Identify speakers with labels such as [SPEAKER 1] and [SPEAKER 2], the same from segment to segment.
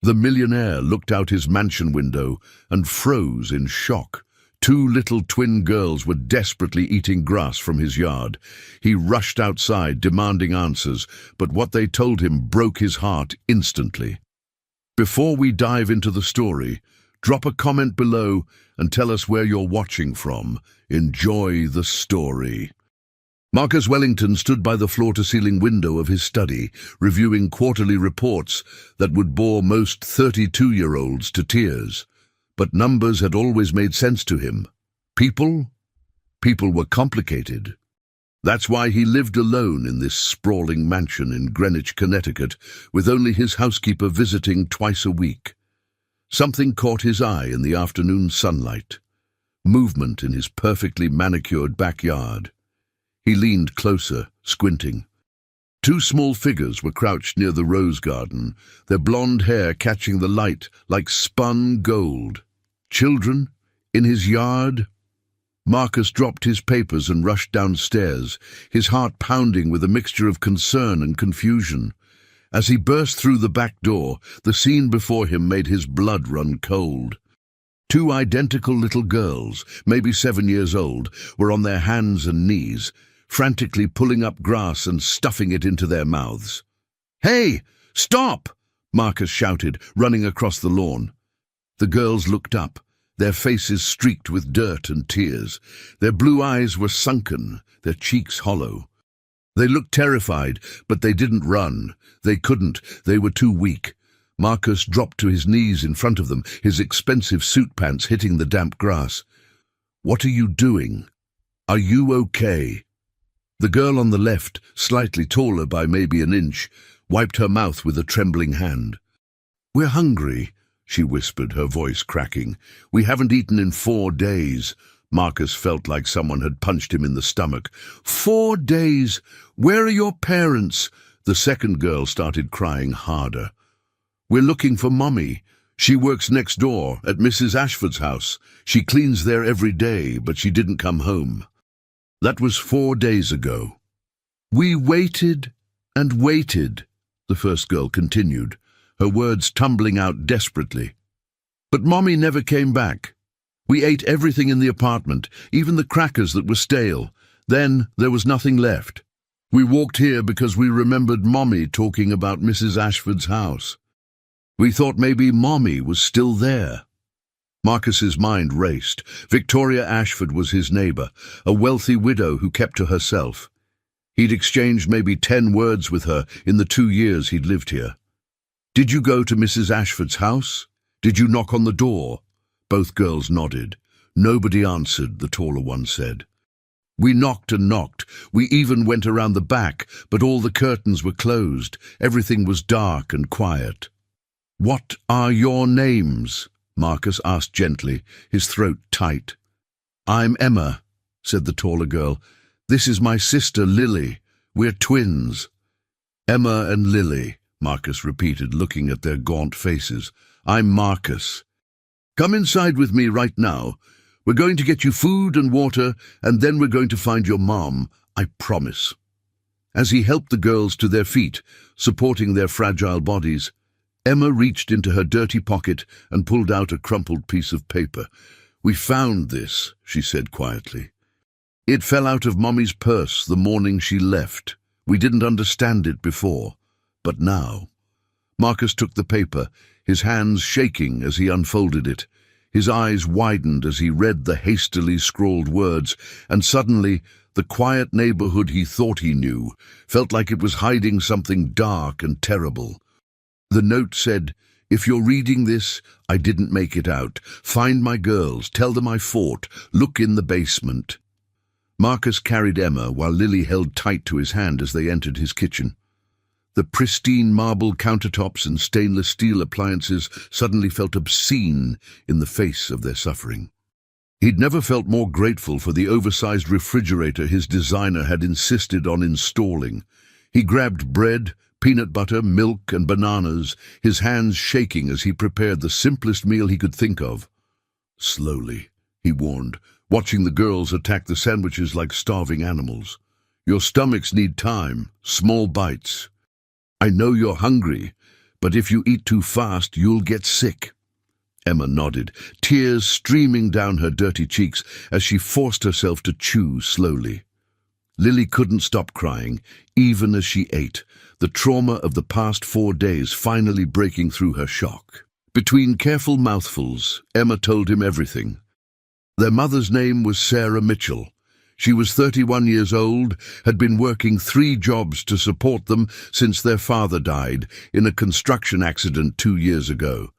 [SPEAKER 1] The millionaire looked out his mansion window and froze in shock. Two little twin girls were desperately eating grass from his yard. He rushed outside, demanding answers, but what they told him broke his heart instantly. Before we dive into the story, drop a comment below and tell us where you're watching from. Enjoy the story. Marcus Wellington stood by the floor-to-ceiling window of his study, reviewing quarterly reports that would bore most 32-year-olds to tears. But numbers had always made sense to him. People were complicated. That's why he lived alone in this sprawling mansion in Greenwich, Connecticut, with only his housekeeper visiting twice a week. Something caught his eye in the afternoon sunlight. Movement in his perfectly manicured backyard. He leaned closer, squinting. Two small figures were crouched near the rose garden, their blonde hair catching the light like spun gold. Children? In his yard? Marcus dropped his papers and rushed downstairs, his heart pounding with a mixture of concern and confusion. As he burst through the back door, the scene before him made his blood run cold. Two identical little girls, maybe 7 years old, were on their hands and knees, frantically pulling up grass and stuffing it into their mouths. "Hey, stop!" Marcus shouted, running across the lawn. The girls looked up, their faces streaked with dirt and tears. Their blue eyes were sunken, their cheeks hollow. They looked terrified, but they didn't run. They couldn't. They were too weak. Marcus dropped to his knees in front of them, his expensive suit pants hitting the damp grass. "What are you doing? Are you okay?" The girl on the left, slightly taller by maybe an inch, wiped her mouth with a trembling hand. "We're hungry," she whispered, her voice cracking. "We haven't eaten in 4 days. Marcus felt like someone had punched him in the stomach. 4 days! Where are your parents?" The second girl started crying harder. "We're looking for Mommy. She works next door, at Mrs. Ashford's house. She cleans there every day, but she didn't come home." That was 4 days ago. "We waited and waited," the first girl continued, her words tumbling out desperately. "But Mommy never came back. We ate everything in the apartment, even the crackers that were stale. Then there was nothing left. We walked here because we remembered Mommy talking about Mrs. Ashford's house. We thought maybe Mommy was still there." Marcus's mind raced. Victoria Ashford was his neighbor, a wealthy widow who kept to herself. He'd exchanged maybe 10 words with her in the 2 years he'd lived here. "Did you go to Mrs. Ashford's house? Did you knock on the door?" Both girls nodded. "Nobody answered," the taller one said. "We knocked and knocked. We even went around the back, but all the curtains were closed. Everything was dark and quiet." "What are your names?" Marcus asked gently, his throat tight. "I'm Emma," said the taller girl. "This is my sister, Lily. We're twins." "Emma and Lily," Marcus repeated, looking at their gaunt faces. "I'm Marcus. Come inside with me right now. We're going to get you food and water, and then we're going to find your mom, I promise." As he helped the girls to their feet, supporting their fragile bodies, Emma reached into her dirty pocket and pulled out a crumpled piece of paper. "We found this," she said quietly. "It fell out of Mommy's purse the morning she left. We didn't understand it before, but now." Marcus took the paper, his hands shaking as he unfolded it. His eyes widened as he read the hastily scrawled words, and suddenly the quiet neighborhood he thought he knew felt like it was hiding something dark and terrible. The note said, "If you're reading this, I didn't make it out. Find my girls, tell them I fought, look in the basement." Marcus carried Emma while Lily held tight to his hand as they entered his kitchen. The pristine marble countertops and stainless steel appliances suddenly felt obscene in the face of their suffering. He'd never felt more grateful for the oversized refrigerator his designer had insisted on installing. He grabbed bread, peanut butter, milk, and bananas, his hands shaking as he prepared the simplest meal he could think of. "Slowly," he warned, watching the girls attack the sandwiches like starving animals. "Your stomachs need time, small bites. I know you're hungry, But if you eat too fast, you'll get sick. Emma nodded, tears streaming down her dirty cheeks as she forced herself to chew slowly. Lily couldn't stop crying, even as she ate, the trauma of the past 4 days finally breaking through her shock. Between careful mouthfuls, Emma told him everything. Their mother's name was Sarah Mitchell. She was 31 years old, had been working 3 jobs to support them since their father died in a construction accident 2 years ago.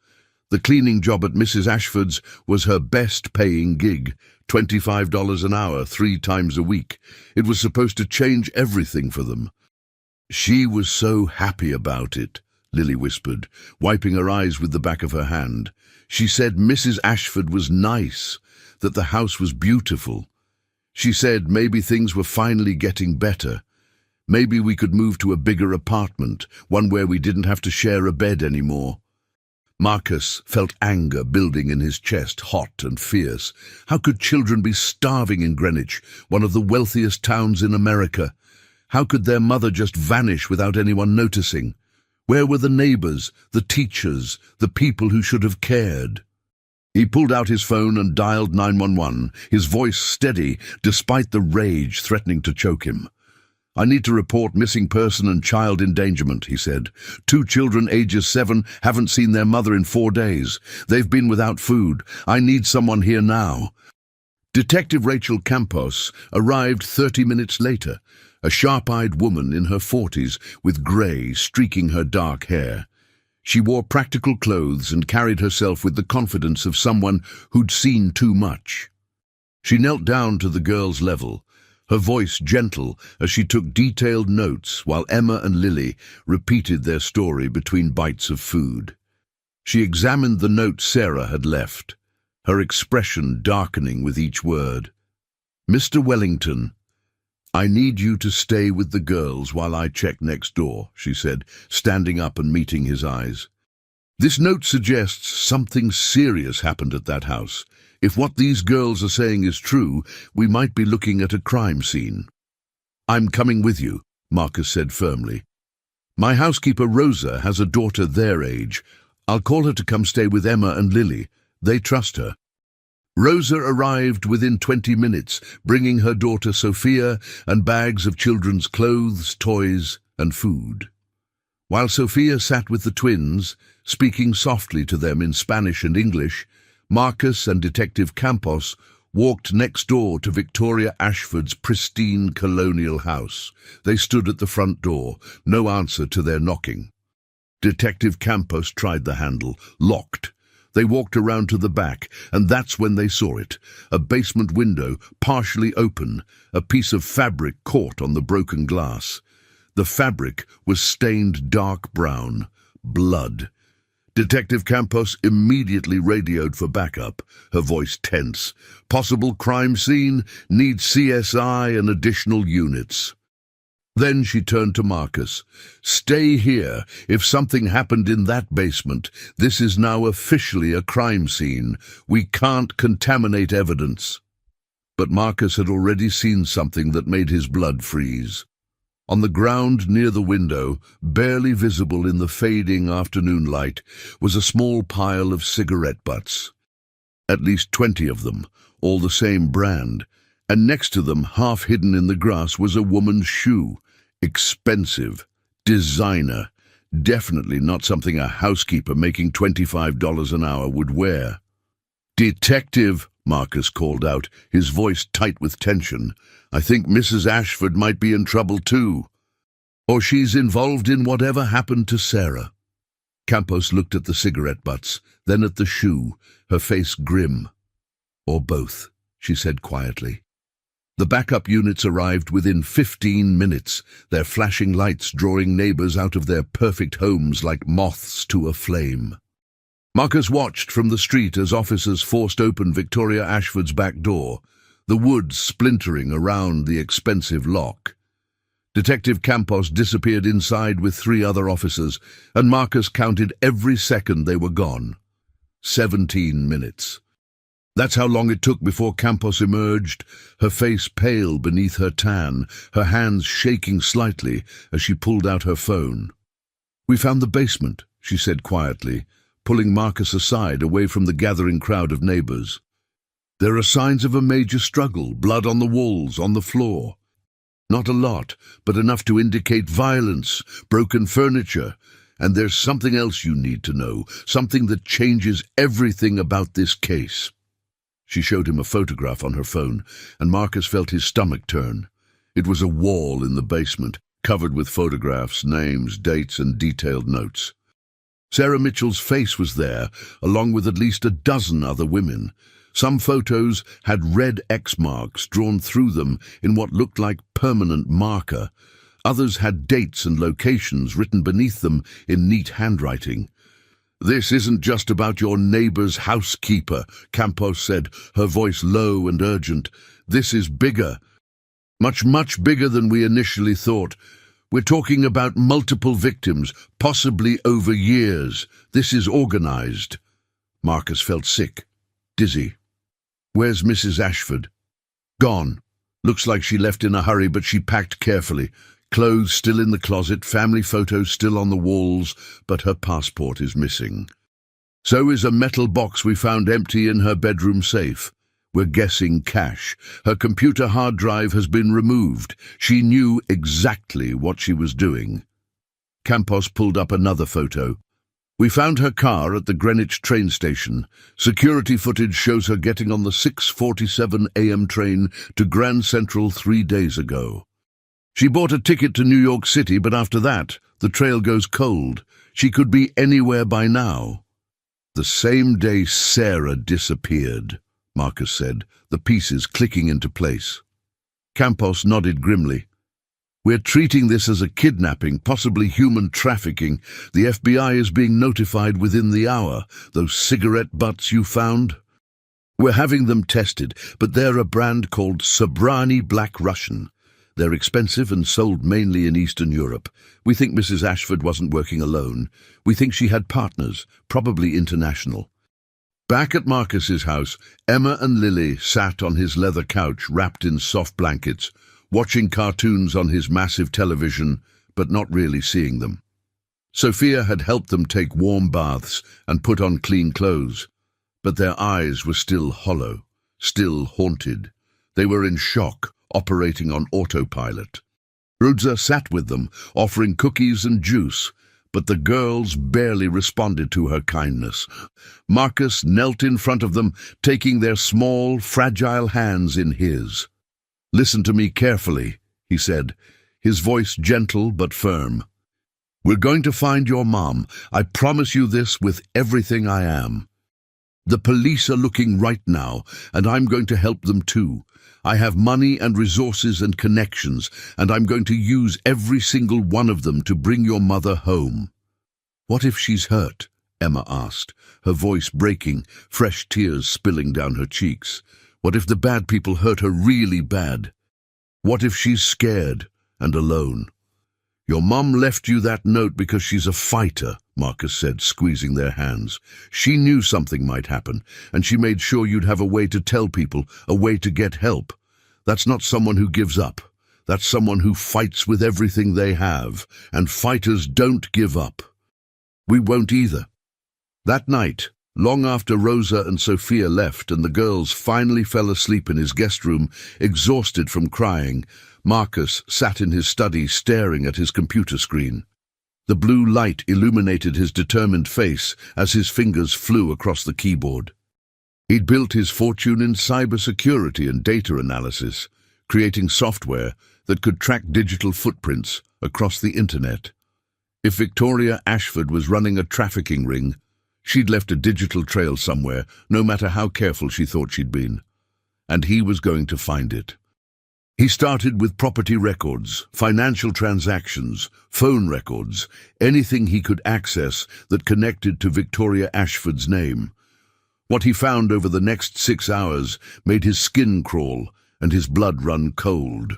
[SPEAKER 1] The cleaning job at Mrs. Ashford's was her best-paying gig, $25 an hour, 3 times a week. It was supposed to change everything for them. She was so happy about it, Lily whispered, wiping her eyes with the back of her hand. She said Mrs. Ashford was nice, that the house was beautiful. She said maybe things were finally getting better. Maybe we could move to a bigger apartment, one where we didn't have to share a bed anymore. Marcus felt anger building in his chest, hot and fierce. How could children be starving in Greenwich, one of the wealthiest towns in America? How could their mother just vanish without anyone noticing? Where were the neighbors, the teachers, the people who should have cared? He pulled out his phone and dialed 911, his voice steady despite the rage threatening to choke him. "I need to report missing person and child endangerment," he said. 2 children ages 7 haven't seen their mother in 4 days. They've been without food. I need someone here now. Detective Rachel Campos arrived 30 minutes later, a sharp-eyed woman in her 40s with grey streaking her dark hair. She wore practical clothes and carried herself with the confidence of someone who'd seen too much. She knelt down to the girl's level, her voice gentle as she took detailed notes while Emma and Lily repeated their story between bites of food. She examined the note Sarah had left, her expression darkening with each word. "Mr. Wellington, I need you to stay with the girls while I check next door," she said, standing up and meeting his eyes. "This note suggests something serious happened at that house. If what these girls are saying is true, we might be looking at a crime scene." "I'm coming with you," Marcus said firmly. "My housekeeper Rosa has a daughter their age. I'll call her to come stay with Emma and Lily. They trust her." Rosa arrived within 20 minutes, bringing her daughter Sophia and bags of children's clothes, toys, and food. While Sophia sat with the twins, speaking softly to them in Spanish and English, Marcus and Detective Campos walked next door to Victoria Ashford's pristine colonial house. They stood at the front door, no answer to their knocking. Detective Campos tried the handle, locked. They walked around to the back, and that's when they saw it. A basement window, partially open, a piece of fabric caught on the broken glass. The fabric was stained dark brown, blood. Detective Campos immediately radioed for backup, her voice tense. "Possible crime scene, needs CSI and additional units." Then she turned to Marcus. "Stay here. If something happened in that basement, this is now officially a crime scene. We can't contaminate evidence." But Marcus had already seen something that made his blood freeze. On the ground near the window, barely visible in the fading afternoon light, was a small pile of cigarette butts. At least 20 of them, all the same brand, and next to them, half hidden in the grass, was a woman's shoe. Expensive, designer, definitely not something a housekeeper making $25 an hour would wear. "Detective," Marcus called out, his voice tight with tension. "I think Mrs. Ashford might be in trouble too. Or she's involved in whatever happened to Sarah." Campos looked at the cigarette butts, then at the shoe, her face grim. "Or both," she said quietly. The backup units arrived within 15 minutes, their flashing lights drawing neighbors out of their perfect homes like moths to a flame. Marcus watched from the street as officers forced open Victoria Ashford's back door, the wood splintering around the expensive lock. Detective Campos disappeared inside with 3 other officers, and Marcus counted every second they were gone. 17 minutes. That's how long it took before Campos emerged, her face pale beneath her tan, her hands shaking slightly as she pulled out her phone. "We found the basement," she said quietly, pulling Marcus aside away from the gathering crowd of neighbors. "There are signs of a major struggle, blood on the walls, on the floor. Not a lot, but enough to indicate violence, broken furniture, and there's something else you need to know, something that changes everything about this case." She showed him a photograph on her phone, and Marcus felt his stomach turn. It was a wall in the basement, covered with photographs, names, dates, and detailed notes. Sarah Mitchell's face was there, along with at least a dozen other women. Some photos had red X marks drawn through them in what looked like permanent marker. Others had dates and locations written beneath them in neat handwriting. "This isn't just about your neighbor's housekeeper," Campos said, her voice low and urgent. "This is bigger. Much, much bigger than we initially thought. We're talking about multiple victims, possibly over years. This is organized." Marcus felt sick, dizzy. "Where's Mrs. Ashford?" "Gone. Looks like she left in a hurry, but she packed carefully. Clothes still in the closet, family photos still on the walls, but her passport is missing. So is a metal box we found empty in her bedroom safe. We're guessing cash. Her computer hard drive has been removed. She knew exactly what she was doing." Campos pulled up another photo. "We found her car at the Greenwich train station. Security footage shows her getting on the 6:47 a.m. train to Grand Central 3 days ago. She bought a ticket to New York City, but after that, the trail goes cold. She could be anywhere by now." "The same day Sarah disappeared," Marcus said, the pieces clicking into place. Campos nodded grimly. "We're treating this as a kidnapping, possibly human trafficking. The FBI is being notified within the hour. Those cigarette butts you found? We're having them tested, but they're a brand called Sobrani Black Russian. They're expensive and sold mainly in Eastern Europe. We think Mrs. Ashford wasn't working alone. We think she had partners, probably international." Back at Marcus's house, Emma and Lily sat on his leather couch wrapped in soft blankets, watching cartoons on his massive television, but not really seeing them. Sophia had helped them take warm baths and put on clean clothes, but their eyes were still hollow, still haunted. They were in shock, operating on autopilot. Rudza sat with them, offering cookies and juice, but the girls barely responded to her kindness. Marcus knelt in front of them, taking their small, fragile hands in his. "Listen to me carefully," he said, his voice gentle but firm. "We're going to find your mom. I promise you this with everything I am. The police are looking right now, and I'm going to help them too. I have money and resources and connections, and I'm going to use every single one of them to bring your mother home." "What if she's hurt?" Emma asked, her voice breaking, fresh tears spilling down her cheeks. "What if the bad people hurt her really bad? What if she's scared and alone?" "Your mom left you that note because she's a fighter," Marcus said, squeezing their hands. "She knew something might happen, and she made sure you'd have a way to tell people, a way to get help. That's not someone who gives up. That's someone who fights with everything they have, and fighters don't give up. We won't either." That night, long after Rosa and Sophia left and the girls finally fell asleep in his guest room, exhausted from crying, Marcus sat in his study staring at his computer screen. The blue light illuminated his determined face as his fingers flew across the keyboard. He'd built his fortune in cybersecurity and data analysis, creating software that could track digital footprints across the internet. If Victoria Ashford was running a trafficking ring, she'd left a digital trail somewhere, no matter how careful she thought she'd been. And he was going to find it. He started with property records, financial transactions, phone records, anything he could access that connected to Victoria Ashford's name. What he found over the next 6 hours made his skin crawl and his blood run cold.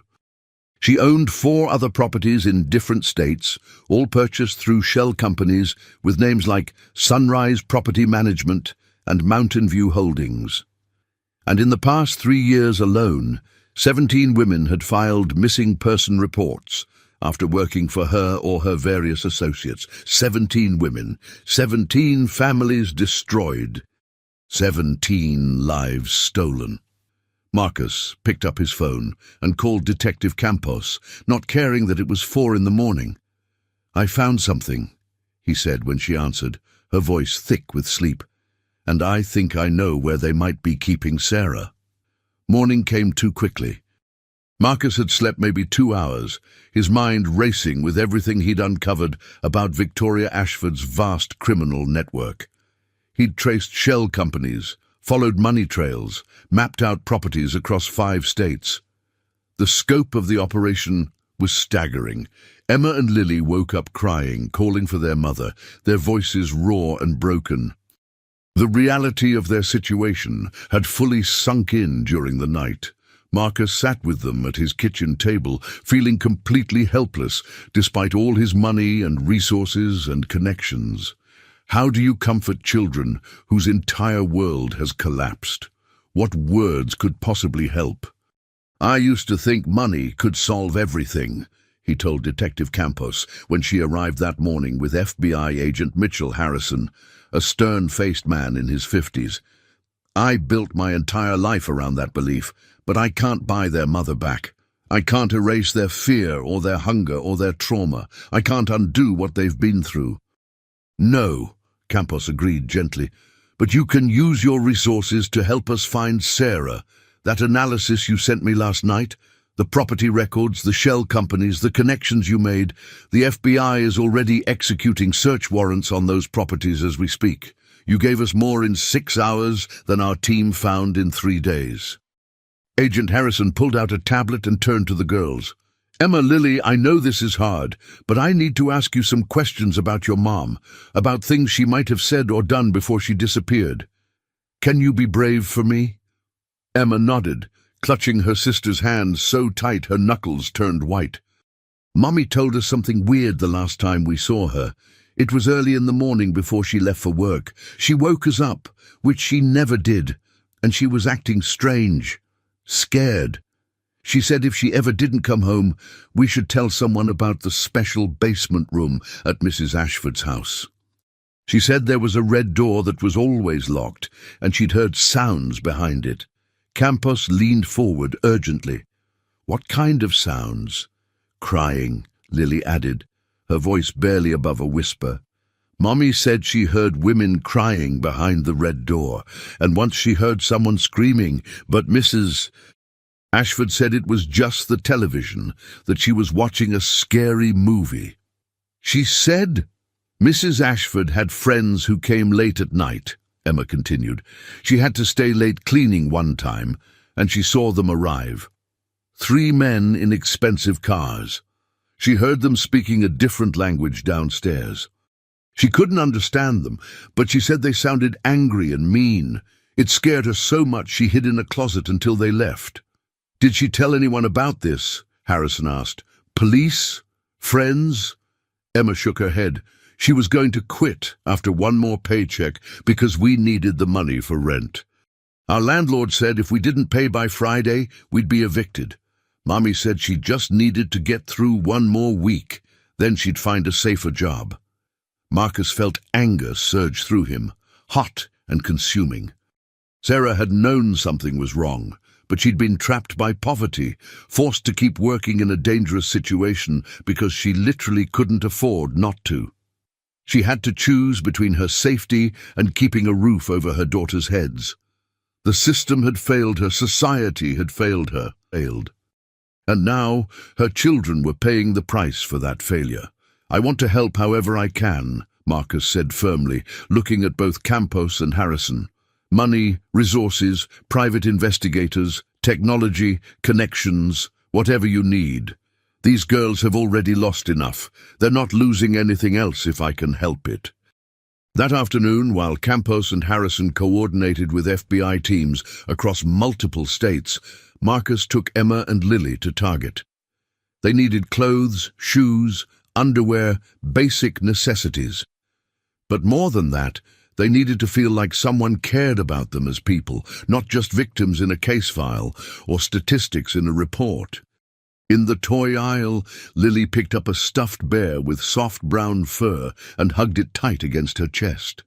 [SPEAKER 1] She owned 4 other properties in different states, all purchased through shell companies with names like Sunrise Property Management and Mountain View Holdings. And in the past 3 years alone, 17 women had filed missing person reports, after working for her or her various associates. 17 women, 17 families destroyed, 17 lives stolen. Marcus picked up his phone and called Detective Campos, not caring that it was 4 in the morning. "I found something," he said when she answered, her voice thick with sleep. "And I think I know where they might be keeping Sarah." Morning came too quickly. Marcus had slept maybe 2 hours, his mind racing with everything he'd uncovered about Victoria Ashford's vast criminal network. He'd traced shell companies, followed money trails, mapped out properties across 5 states. The scope of the operation was staggering. Emma and Lily woke up crying, calling for their mother, their voices raw and broken. The reality of their situation had fully sunk in during the night. Marcus sat with them at his kitchen table, feeling completely helpless, despite all his money and resources and connections. How do you comfort children whose entire world has collapsed? What words could possibly help? "I used to think money could solve everything," he told Detective Campos when she arrived that morning with FBI agent Mitchell Harrison, a stern-faced man in his 50s. "I built my entire life around that belief, but I can't buy their mother back. I can't erase their fear or their hunger or their trauma. I can't undo what they've been through." "No," Campos agreed gently, "but you can use your resources to help us find Sarah. That analysis you sent me last night, the property records, the shell companies, the connections you made, the FBI is already executing search warrants on those properties as we speak. You gave us more in 6 hours than our team found in 3 days." Agent Harrison pulled out a tablet and turned to the girls. "Emma, Lily, I know this is hard, but I need to ask you some questions about your mom, about things she might have said or done before she disappeared. Can you be brave for me?" Emma nodded, clutching her sister's hand so tight her knuckles turned white. "Mommy told us something weird the last time we saw her. It was early in the morning before she left for work. She woke us up, which she never did, and she was acting strange, scared. She said if she ever didn't come home, we should tell someone about the special basement room at Mrs. Ashford's house. She said there was a red door that was always locked, and she'd heard sounds behind it." Campos leaned forward urgently. "What kind of sounds?" "Crying," Lily added, her voice barely above a whisper. "Mommy said she heard women crying behind the red door, and once she heard someone screaming, but Mrs. Ashford said it was just the television, that she was watching a scary movie. She said Mrs. Ashford had friends who came late at night," Emma continued. "She had to stay late cleaning one time, and she saw them arrive. 3 men in expensive cars. She heard them speaking a different language downstairs. She couldn't understand them, but she said they sounded angry and mean. It scared her so much she hid in a closet until they left." "Did she tell anyone about this?" Harrison asked. "Police? Friends?" Emma shook her head. "She was going to quit after one more paycheck because we needed the money for rent. Our landlord said if we didn't pay by Friday, we'd be evicted. Mommy said she just needed to get through one more week, then she'd find a safer job." Marcus felt anger surge through him, hot and consuming. Sarah had known something was wrong, but she'd been trapped by poverty, forced to keep working in a dangerous situation because she literally couldn't afford not to. She had to choose between her safety and keeping a roof over her daughters' heads. The system had failed her, society had failed her. And now her children were paying the price for that failure. "I want to help however I can," Marcus said firmly, looking at both Campos and Harrison. "Money, resources, private investigators, technology, connections, whatever you need. These girls have already lost enough. They're not losing anything else if I can help it." That afternoon, while Campos and Harrison coordinated with FBI teams across multiple states, Marcus took Emma and Lily to Target. They needed clothes, shoes, underwear, basic necessities. But more than that, they needed to feel like someone cared about them as people, not just victims in a case file or statistics in a report. In the toy aisle, Lily picked up a stuffed bear with soft brown fur and hugged it tight against her chest.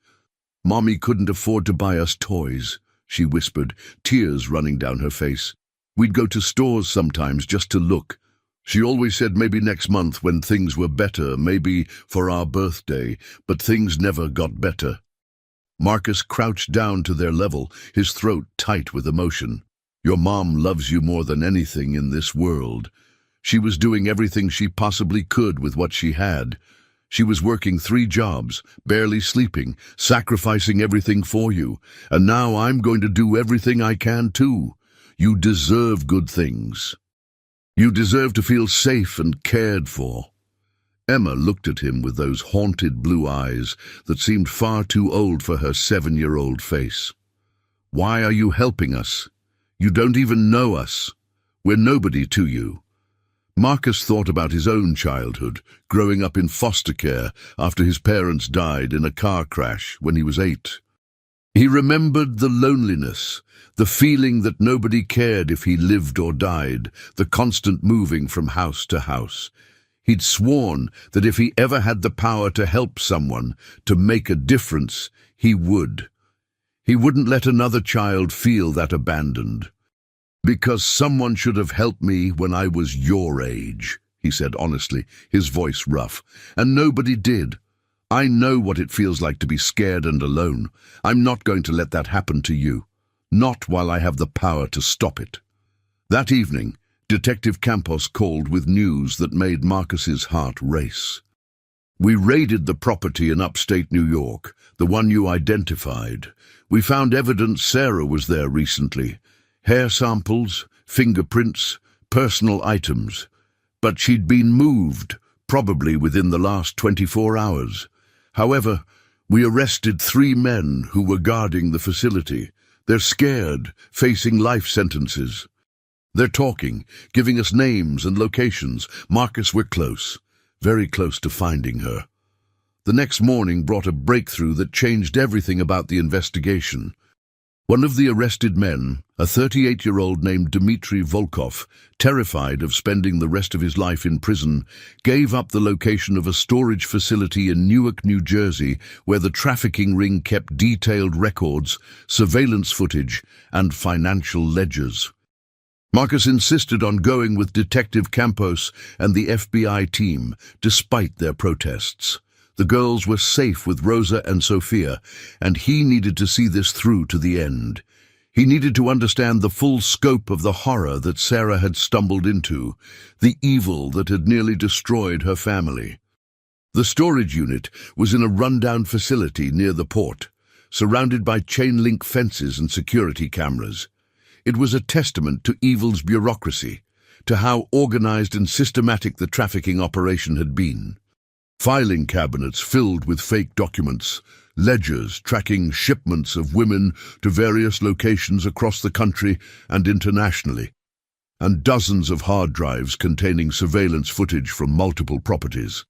[SPEAKER 1] "Mommy couldn't afford to buy us toys," she whispered, tears running down her face. "We'd go to stores sometimes just to look. She always said maybe next month when things were better, maybe for our birthday, but things never got better." Marcus crouched down to their level, his throat tight with emotion. "Your mom loves you more than anything in this world. She was doing everything she possibly could with what she had. She was working 3 jobs, barely sleeping, sacrificing everything for you. And now I'm going to do everything I can too. You deserve good things. You deserve to feel safe and cared for." Emma looked at him with those haunted blue eyes that seemed far too old for her 7-year-old face. "Why are you helping us? You don't even know us. We're nobody to you." Marcus thought about his own childhood, growing up in foster care after his parents died in a car crash when he was 8. He remembered the loneliness, the feeling that nobody cared if he lived or died, the constant moving from house to house. He'd sworn that if he ever had the power to help someone, to make a difference, he would. He wouldn't let another child feel that abandoned. "Because someone should have helped me when I was your age," he said honestly, his voice rough. "And nobody did. I know what it feels like to be scared and alone. I'm not going to let that happen to you. Not while I have the power to stop it." That evening, Detective Campos called with news that made Marcus's heart race. "We raided the property in upstate New York, the one you identified. We found evidence Sarah was there recently. Hair samples, fingerprints, personal items. But she'd been moved, probably within the last 24 hours. However, we arrested 3 men who were guarding the facility. They're scared, facing life sentences. They're talking, giving us names and locations. Marcus, we're close, very close to finding her." The next morning brought a breakthrough that changed everything about the investigation. One of the arrested men, a 38-year-old named Dmitry Volkov, terrified of spending the rest of his life in prison, gave up the location of a storage facility in Newark, New Jersey, where the trafficking ring kept detailed records, surveillance footage, and financial ledgers. Marcus insisted on going with Detective Campos and the FBI team, despite their protests. The girls were safe with Rosa and Sophia, and he needed to see this through to the end. He needed to understand the full scope of the horror that Sarah had stumbled into, the evil that had nearly destroyed her family. The storage unit was in a rundown facility near the port, surrounded by chain-link fences and security cameras. It was a testament to evil's bureaucracy, to how organized and systematic the trafficking operation had been. Filing cabinets filled with fake documents, ledgers tracking shipments of women to various locations across the country and internationally, and dozens of hard drives containing surveillance footage from multiple properties.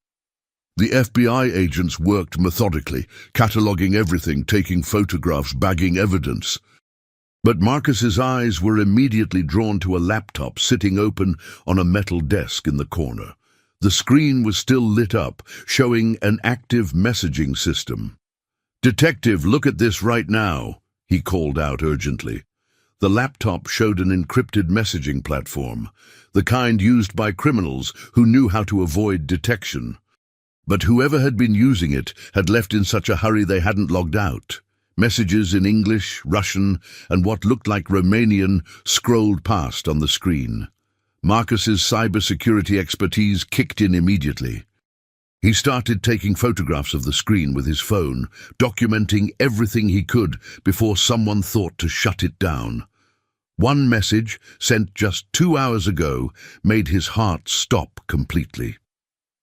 [SPEAKER 1] The FBI agents worked methodically, cataloging everything, taking photographs, bagging evidence. But Marcus's eyes were immediately drawn to a laptop sitting open on a metal desk in the corner. The screen was still lit up, showing an active messaging system. "Detective, look at this right now," he called out urgently. The laptop showed an encrypted messaging platform, the kind used by criminals who knew how to avoid detection. But whoever had been using it had left in such a hurry they hadn't logged out. Messages in English, Russian, and what looked like Romanian scrolled past on the screen. Marcus's cybersecurity expertise kicked in immediately. He started taking photographs of the screen with his phone, documenting everything he could before someone thought to shut it down. One message, sent just 2 hours ago, made his heart stop completely.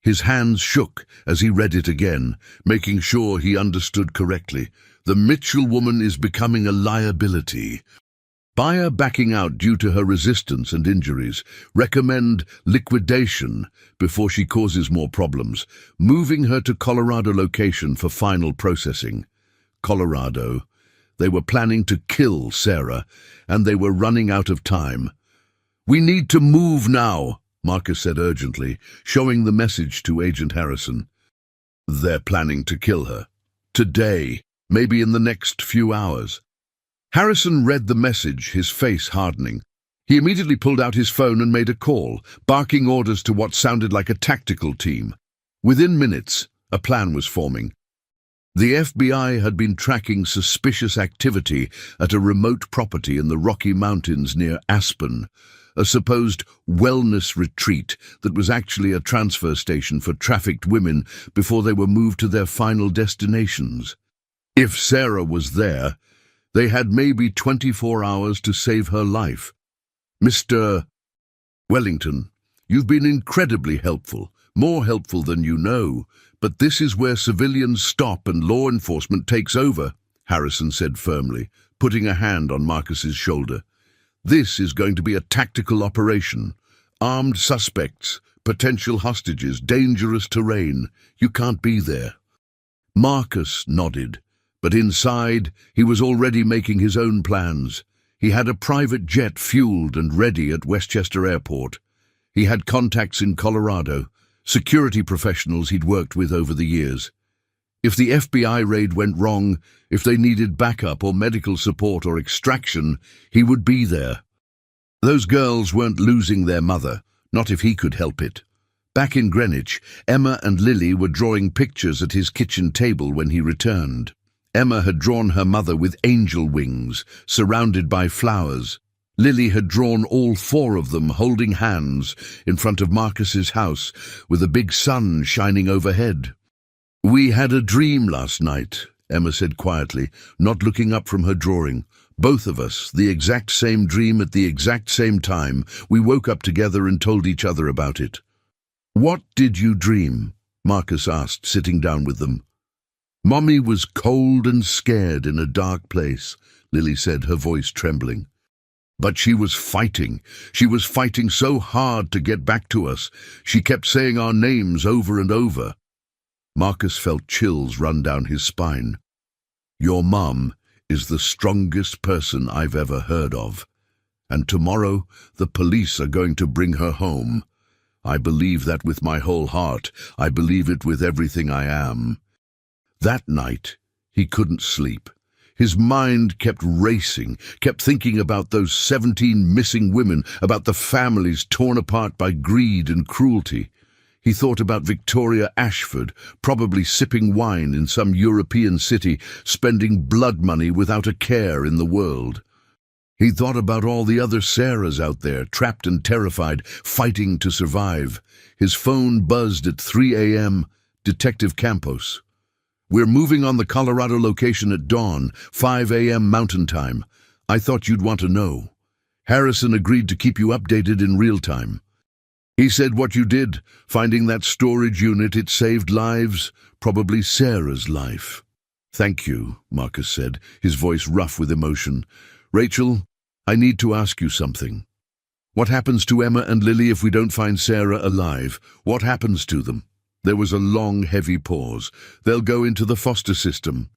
[SPEAKER 1] His hands shook as he read it again, making sure he understood correctly. "The Mitchell woman is becoming a liability. Buyer backing out due to her resistance and injuries. Recommend liquidation before she causes more problems. Moving her to Colorado location for final processing." Colorado. They were planning to kill Sarah, and they were running out of time. "We need to move now," Marcus said urgently, showing the message to Agent Harrison. They're planning to kill her. Today, maybe in the next few hours. Harrison read the message, his face hardening. He immediately pulled out his phone and made a call, barking orders to what sounded like a tactical team. Within minutes, a plan was forming. The FBI had been tracking suspicious activity at a remote property in the Rocky Mountains near Aspen, a supposed wellness retreat that was actually a transfer station for trafficked women before they were moved to their final destinations. If Sarah was there, they had maybe 24 hours to save her life. Mr. Wellington, you've been incredibly helpful, more helpful than you know, but this is where civilians stop and law enforcement takes over, Harrison said firmly, putting a hand on Marcus's shoulder. This is going to be a tactical operation. Armed suspects, potential hostages, dangerous terrain. You can't be there. Marcus nodded, but inside he was already making his own plans. He had a private jet fueled and ready at Westchester Airport. He had contacts in Colorado, security professionals he'd worked with over the years. If the FBI raid went wrong, if they needed backup or medical support or extraction, he would be there. Those girls weren't losing their mother, not if he could help it. Back in Greenwich, Emma and Lily were drawing pictures at his kitchen table when he returned. Emma had drawn her mother with angel wings, surrounded by flowers. Lily had drawn all four of them holding hands in front of Marcus's house, with a big sun shining overhead. "We had a dream last night," Emma said quietly, not looking up from her drawing. "Both of us, the exact same dream at the exact same time. We woke up together and told each other about it." "What did you dream?" Marcus asked, sitting down with them. "Mommy was cold and scared in a dark place," Lily said, her voice trembling. "But she was fighting. She was fighting so hard to get back to us. She kept saying our names over and over." Marcus felt chills run down his spine. "Your mom is the strongest person I've ever heard of. And tomorrow the police are going to bring her home. I believe that with my whole heart. I believe it with everything I am." That night, he couldn't sleep. His mind kept racing, kept thinking about those 17 missing women, about the families torn apart by greed and cruelty. He thought about Victoria Ashford, probably sipping wine in some European city, spending blood money without a care in the world. He thought about all the other Sarahs out there, trapped and terrified, fighting to survive. His phone buzzed at 3 a.m. Detective Campos. "We're moving on the Colorado location at dawn, 5 a.m. Mountain Time. I thought you'd want to know. Harrison agreed to keep you updated in real time. He said what you did, finding that storage unit, it saved lives, probably Sarah's life." "Thank you," Marcus said, his voice rough with emotion. "Rachel, I need to ask you something. What happens to Emma and Lily if we don't find Sarah alive? What happens to them?" There was a long, heavy pause. "They'll go into the foster system.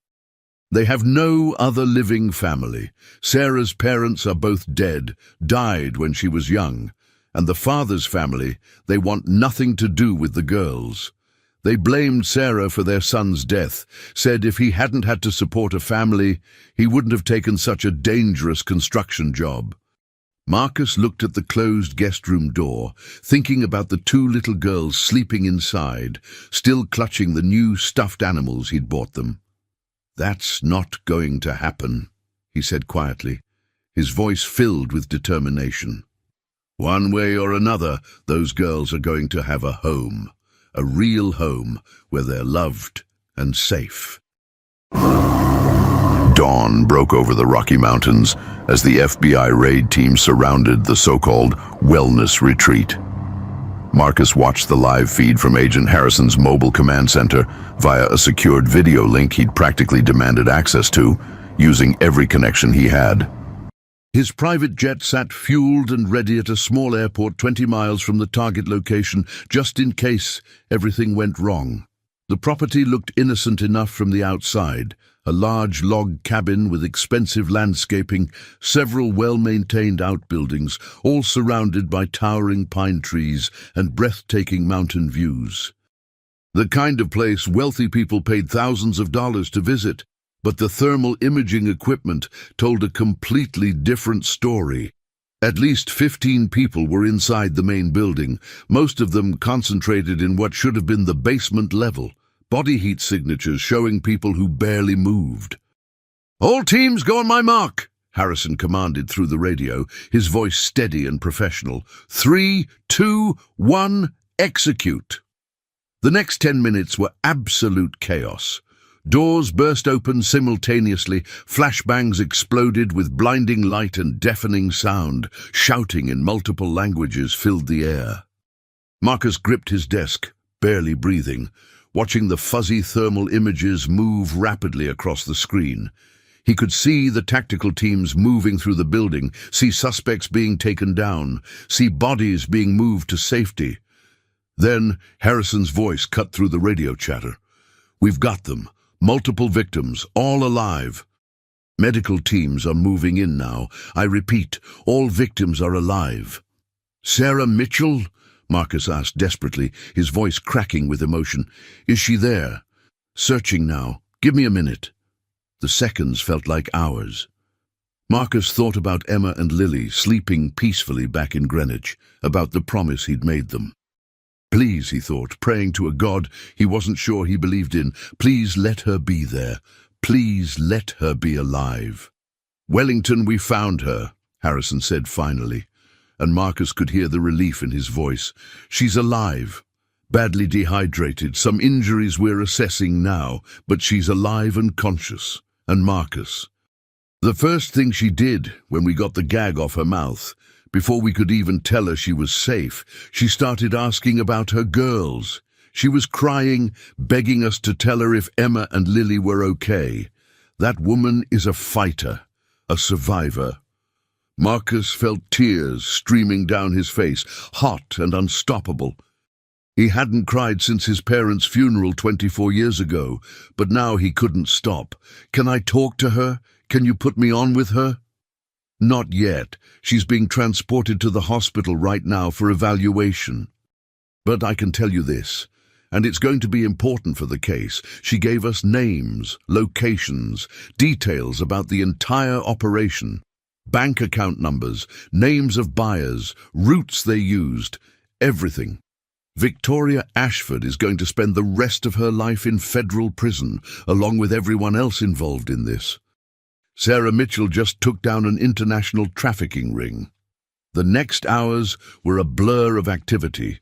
[SPEAKER 1] They have no other living family. Sarah's parents are both dead, died when she was young. And the father's family, they want nothing to do with the girls. They blamed Sarah for their son's death, said if he hadn't had to support a family, he wouldn't have taken such a dangerous construction job." Marcus looked at the closed guest room door, thinking about the two little girls sleeping inside, still clutching the new stuffed animals he'd bought them. "That's not going to happen," he said quietly, his voice filled with determination. "One way or another, those girls are going to have a home, a real home where they're loved and safe." Dawn broke over the Rocky Mountains as the FBI raid team surrounded the so-called wellness retreat. Marcus watched the live feed from Agent Harrison's mobile command center via a secured video link he'd practically demanded access to, using every connection he had. His private jet sat fueled and ready at a small airport 20 miles from the target location, just in case everything went wrong. The property looked innocent enough from the outside, A large log cabin with expensive landscaping, several well-maintained outbuildings, all surrounded by towering pine trees and breathtaking mountain views. The kind of place wealthy people paid thousands of dollars to visit, but the thermal imaging equipment told a completely different story. At least 15 people were inside the main building, most of them concentrated in what should have been the basement level, body heat signatures showing people who barely moved. "All teams go on my mark," Harrison commanded through the radio, his voice steady and professional. 3, 2, 1, execute. The next 10 minutes were absolute chaos. Doors burst open simultaneously, flashbangs exploded with blinding light and deafening sound. Shouting in multiple languages filled the air. Marcus gripped his desk, barely breathing, watching the fuzzy thermal images move rapidly across the screen. He could see the tactical teams moving through the building, see suspects being taken down, see bodies being moved to safety. Then Harrison's voice cut through the radio chatter. "We've got them. Multiple victims, all alive. Medical teams are moving in now. I repeat, all victims are alive." "Sarah Mitchell?" Marcus asked desperately, his voice cracking with emotion. "Is she there?" "Searching now. Give me a minute." The seconds felt like hours. Marcus thought about Emma and Lily sleeping peacefully back in Greenwich, about the promise he'd made them. Please, he thought, praying to a God he wasn't sure he believed in, please let her be there. Please let her be alive. "Wellington, we found her," Harrison said finally, and Marcus could hear the relief in his voice. "She's alive. Badly dehydrated, some injuries we're assessing now, but she's alive and conscious." And Marcus. The first thing she did when we got the gag off her mouth, before we could even tell her she was safe, she started asking about her girls. She was crying, begging us to tell her if Emma and Lily were okay. That woman is a fighter, a survivor. Marcus felt tears streaming down his face, hot and unstoppable. He hadn't cried since his parents' funeral 24 years ago, but now he couldn't stop. "Can I talk to her? Can you put me on with her?" "Not yet. She's being transported to the hospital right now for evaluation. But I can tell you this, and it's going to be important for the case. She gave us names, locations, details about the entire operation, bank account numbers, names of buyers, routes they used, everything. Victoria Ashford is going to spend the rest of her life in federal prison, along with everyone else involved in this. Sarah Mitchell just took down an international trafficking ring. The next hours were a blur of activity.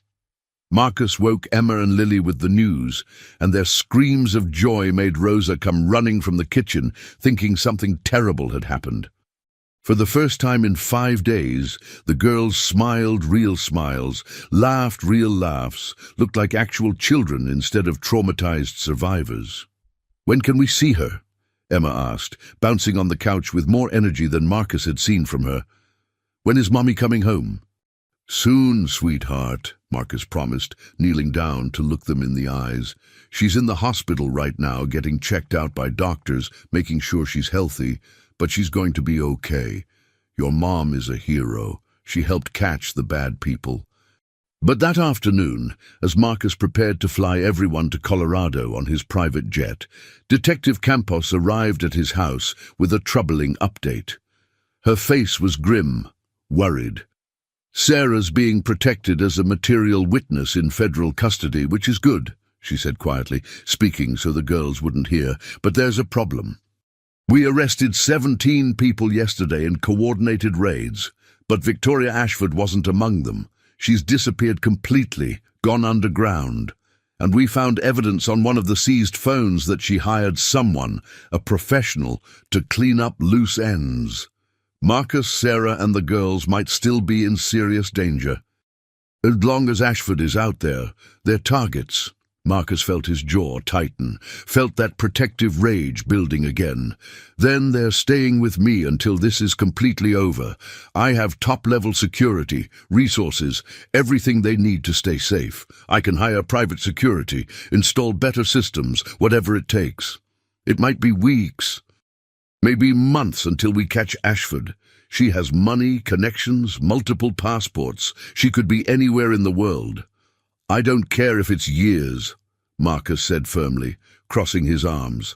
[SPEAKER 1] Marcus woke Emma and Lily with the news, and their screams of joy made Rosa come running from the kitchen, thinking something terrible had happened. For the first time in 5 days, the girls smiled real smiles, laughed real laughs, looked like actual children instead of traumatized survivors. "When can we see her?" Emma asked, bouncing on the couch with more energy than Marcus had seen from her. "When is Mommy coming home?" "Soon, sweetheart," Marcus promised, kneeling down to look them in the eyes. "She's in the hospital right now, getting checked out by doctors, making sure she's healthy, but she's going to be okay. Your mom is a hero. She helped catch the bad people." But that afternoon, as Marcus prepared to fly everyone to Colorado on his private jet, Detective Campos arrived at his house with a troubling update. Her face was grim, worried. "Sarah's being protected as a material witness in federal custody, which is good," she said quietly, speaking so the girls wouldn't hear, "but there's a problem. We arrested 17 people yesterday in coordinated raids, but Victoria Ashford wasn't among them. She's disappeared completely, gone underground, and we found evidence on one of the seized phones that she hired someone, a professional, to clean up loose ends. Marcus, Sarah, and the girls might still be in serious danger. As long as Ashford is out there, they're targets." Marcus felt his jaw tighten, felt that protective rage building again. "Then they're staying with me until this is completely over. I have top-level security, resources, everything they need to stay safe. I can hire private security, install better systems, whatever it takes." It might be weeks, maybe months until we catch Ashford. She has money, connections, multiple passports. She could be anywhere in the world. I don't care if it's years, Marcus said firmly, crossing his arms.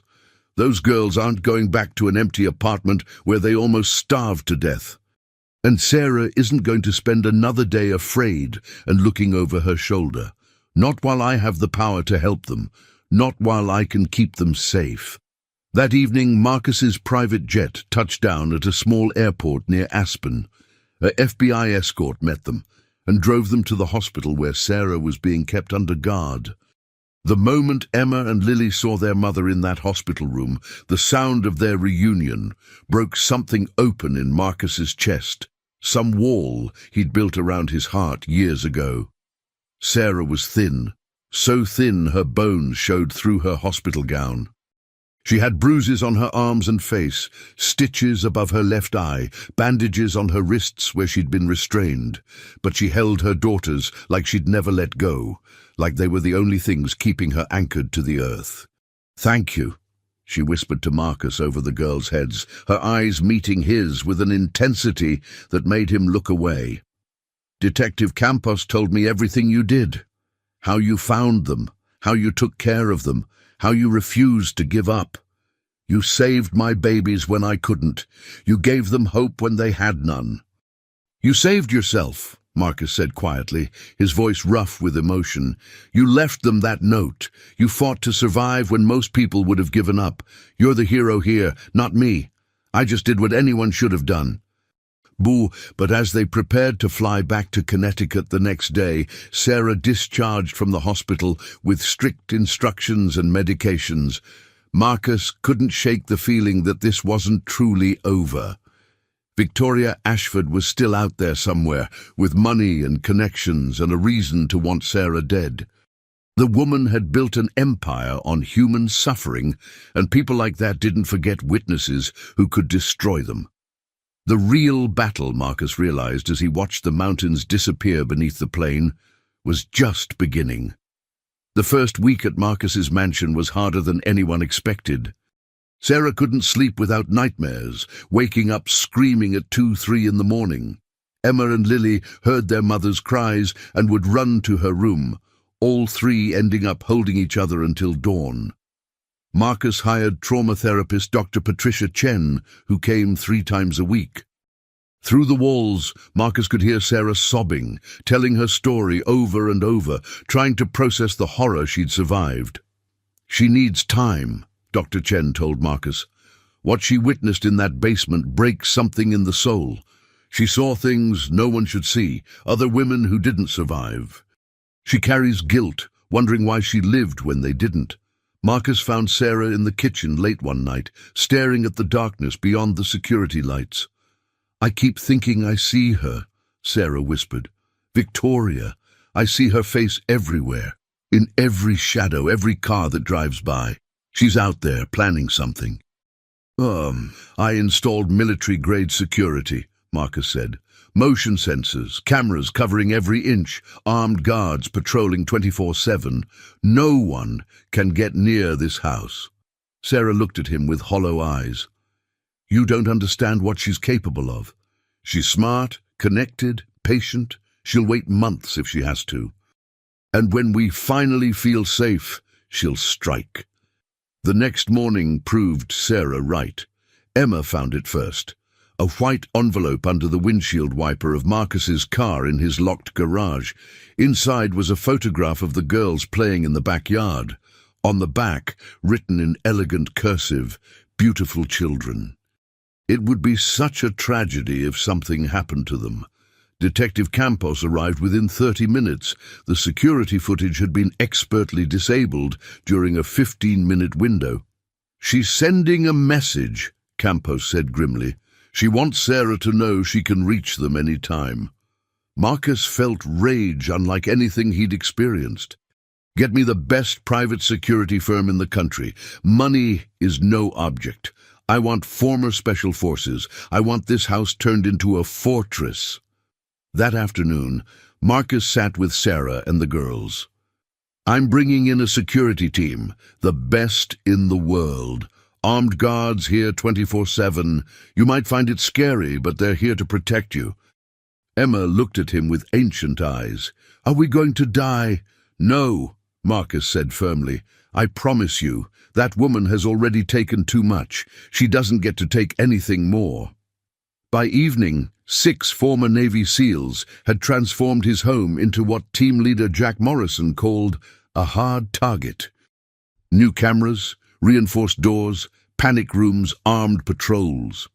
[SPEAKER 1] Those girls aren't going back to an empty apartment where they almost starved to death. And Sarah isn't going to spend another day afraid and looking over her shoulder. Not while I have the power to help them. Not while I can keep them safe. That evening, Marcus's private jet touched down at a small airport near Aspen. A FBI escort met them and drove them to the hospital where Sarah was being kept under guard. The moment Emma and Lily saw their mother in that hospital room, the sound of their reunion broke something open in Marcus's chest, some wall he'd built around his heart years ago. Sarah was thin, so thin her bones showed through her hospital gown. She had bruises on her arms and face, stitches above her left eye, bandages on her wrists where she'd been restrained. But she held her daughters like she'd never let go, like they were the only things keeping her anchored to the earth. "Thank you," she whispered to Marcus over the girls' heads, her eyes meeting his with an intensity that made him look away. "Detective Campos told me everything you did. How you found them, how you took care of them, how you refused to give up. You saved my babies when I couldn't. You gave them hope when they had none." "You saved yourself," Marcus said quietly, his voice rough with emotion. "You left them that note. You fought to survive when most people would have given up. You're the hero here, not me. I just did what anyone should have done." Boo, but as they prepared to fly back to Connecticut the next day, Sarah discharged from the hospital with strict instructions and medications. Marcus couldn't shake the feeling that this wasn't truly over. Victoria Ashford was still out there somewhere, with money and connections and a reason to want Sarah dead. The woman had built an empire on human suffering, and people like that didn't forget witnesses who could destroy them. The real battle, Marcus realized as he watched the mountains disappear beneath the plain, was just beginning. The first week at Marcus's mansion was harder than anyone expected. Sarah couldn't sleep without nightmares, waking up screaming at 2, 3 in the morning. Emma and Lily heard their mother's cries and would run to her room, all three ending up holding each other until dawn. Marcus hired trauma therapist Dr. Patricia Chen, who came 3 times a week. Through the walls, Marcus could hear Sarah sobbing, telling her story over and over, trying to process the horror she'd survived. "She needs time," Dr. Chen told Marcus. "What she witnessed in that basement breaks something in the soul. She saw things no one should see, other women who didn't survive. She carries guilt, wondering why she lived when they didn't." Marcus found Sarah in the kitchen late one night, staring at the darkness beyond the security lights. "I keep thinking I see her," Sarah whispered. "Victoria. I see her face everywhere, in every shadow, every car that drives by. She's out there planning something." I installed military-grade security," Marcus said. "Motion sensors, cameras covering every inch, armed guards patrolling 24/7. No one can get near this house." Sarah looked at him with hollow eyes. "You don't understand what she's capable of. She's smart, connected, patient. She'll wait months if she has to. And when we finally feel safe, she'll strike." The next morning proved Sarah right. Emma found it first. A white envelope under the windshield wiper of Marcus's car in his locked garage. Inside was a photograph of the girls playing in the backyard. On the back, written in elegant cursive, "Beautiful children." It would be such a tragedy if something happened to them. Detective Campos arrived within 30 minutes. The security footage had been expertly disabled during a 15-minute window. "She's sending a message," Campos said grimly. "She wants Sarah to know she can reach them any time." Marcus felt rage unlike anything he'd experienced. "Get me the best private security firm in the country. Money is no object. I want former special forces. I want this house turned into a fortress." That afternoon, Marcus sat with Sarah and the girls. "I'm bringing in a security team, the best in the world. Armed guards here 24/7. You might find it scary, but they're here to protect you." Emma looked at him with ancient eyes. "Are we going to die?" "No," Marcus said firmly. "I promise you, that woman has already taken too much. She doesn't get to take anything more." By evening, 6 former Navy SEALs had transformed his home into what team leader Jack Morrison called a hard target. New cameras, reinforced doors, panic rooms, armed patrols.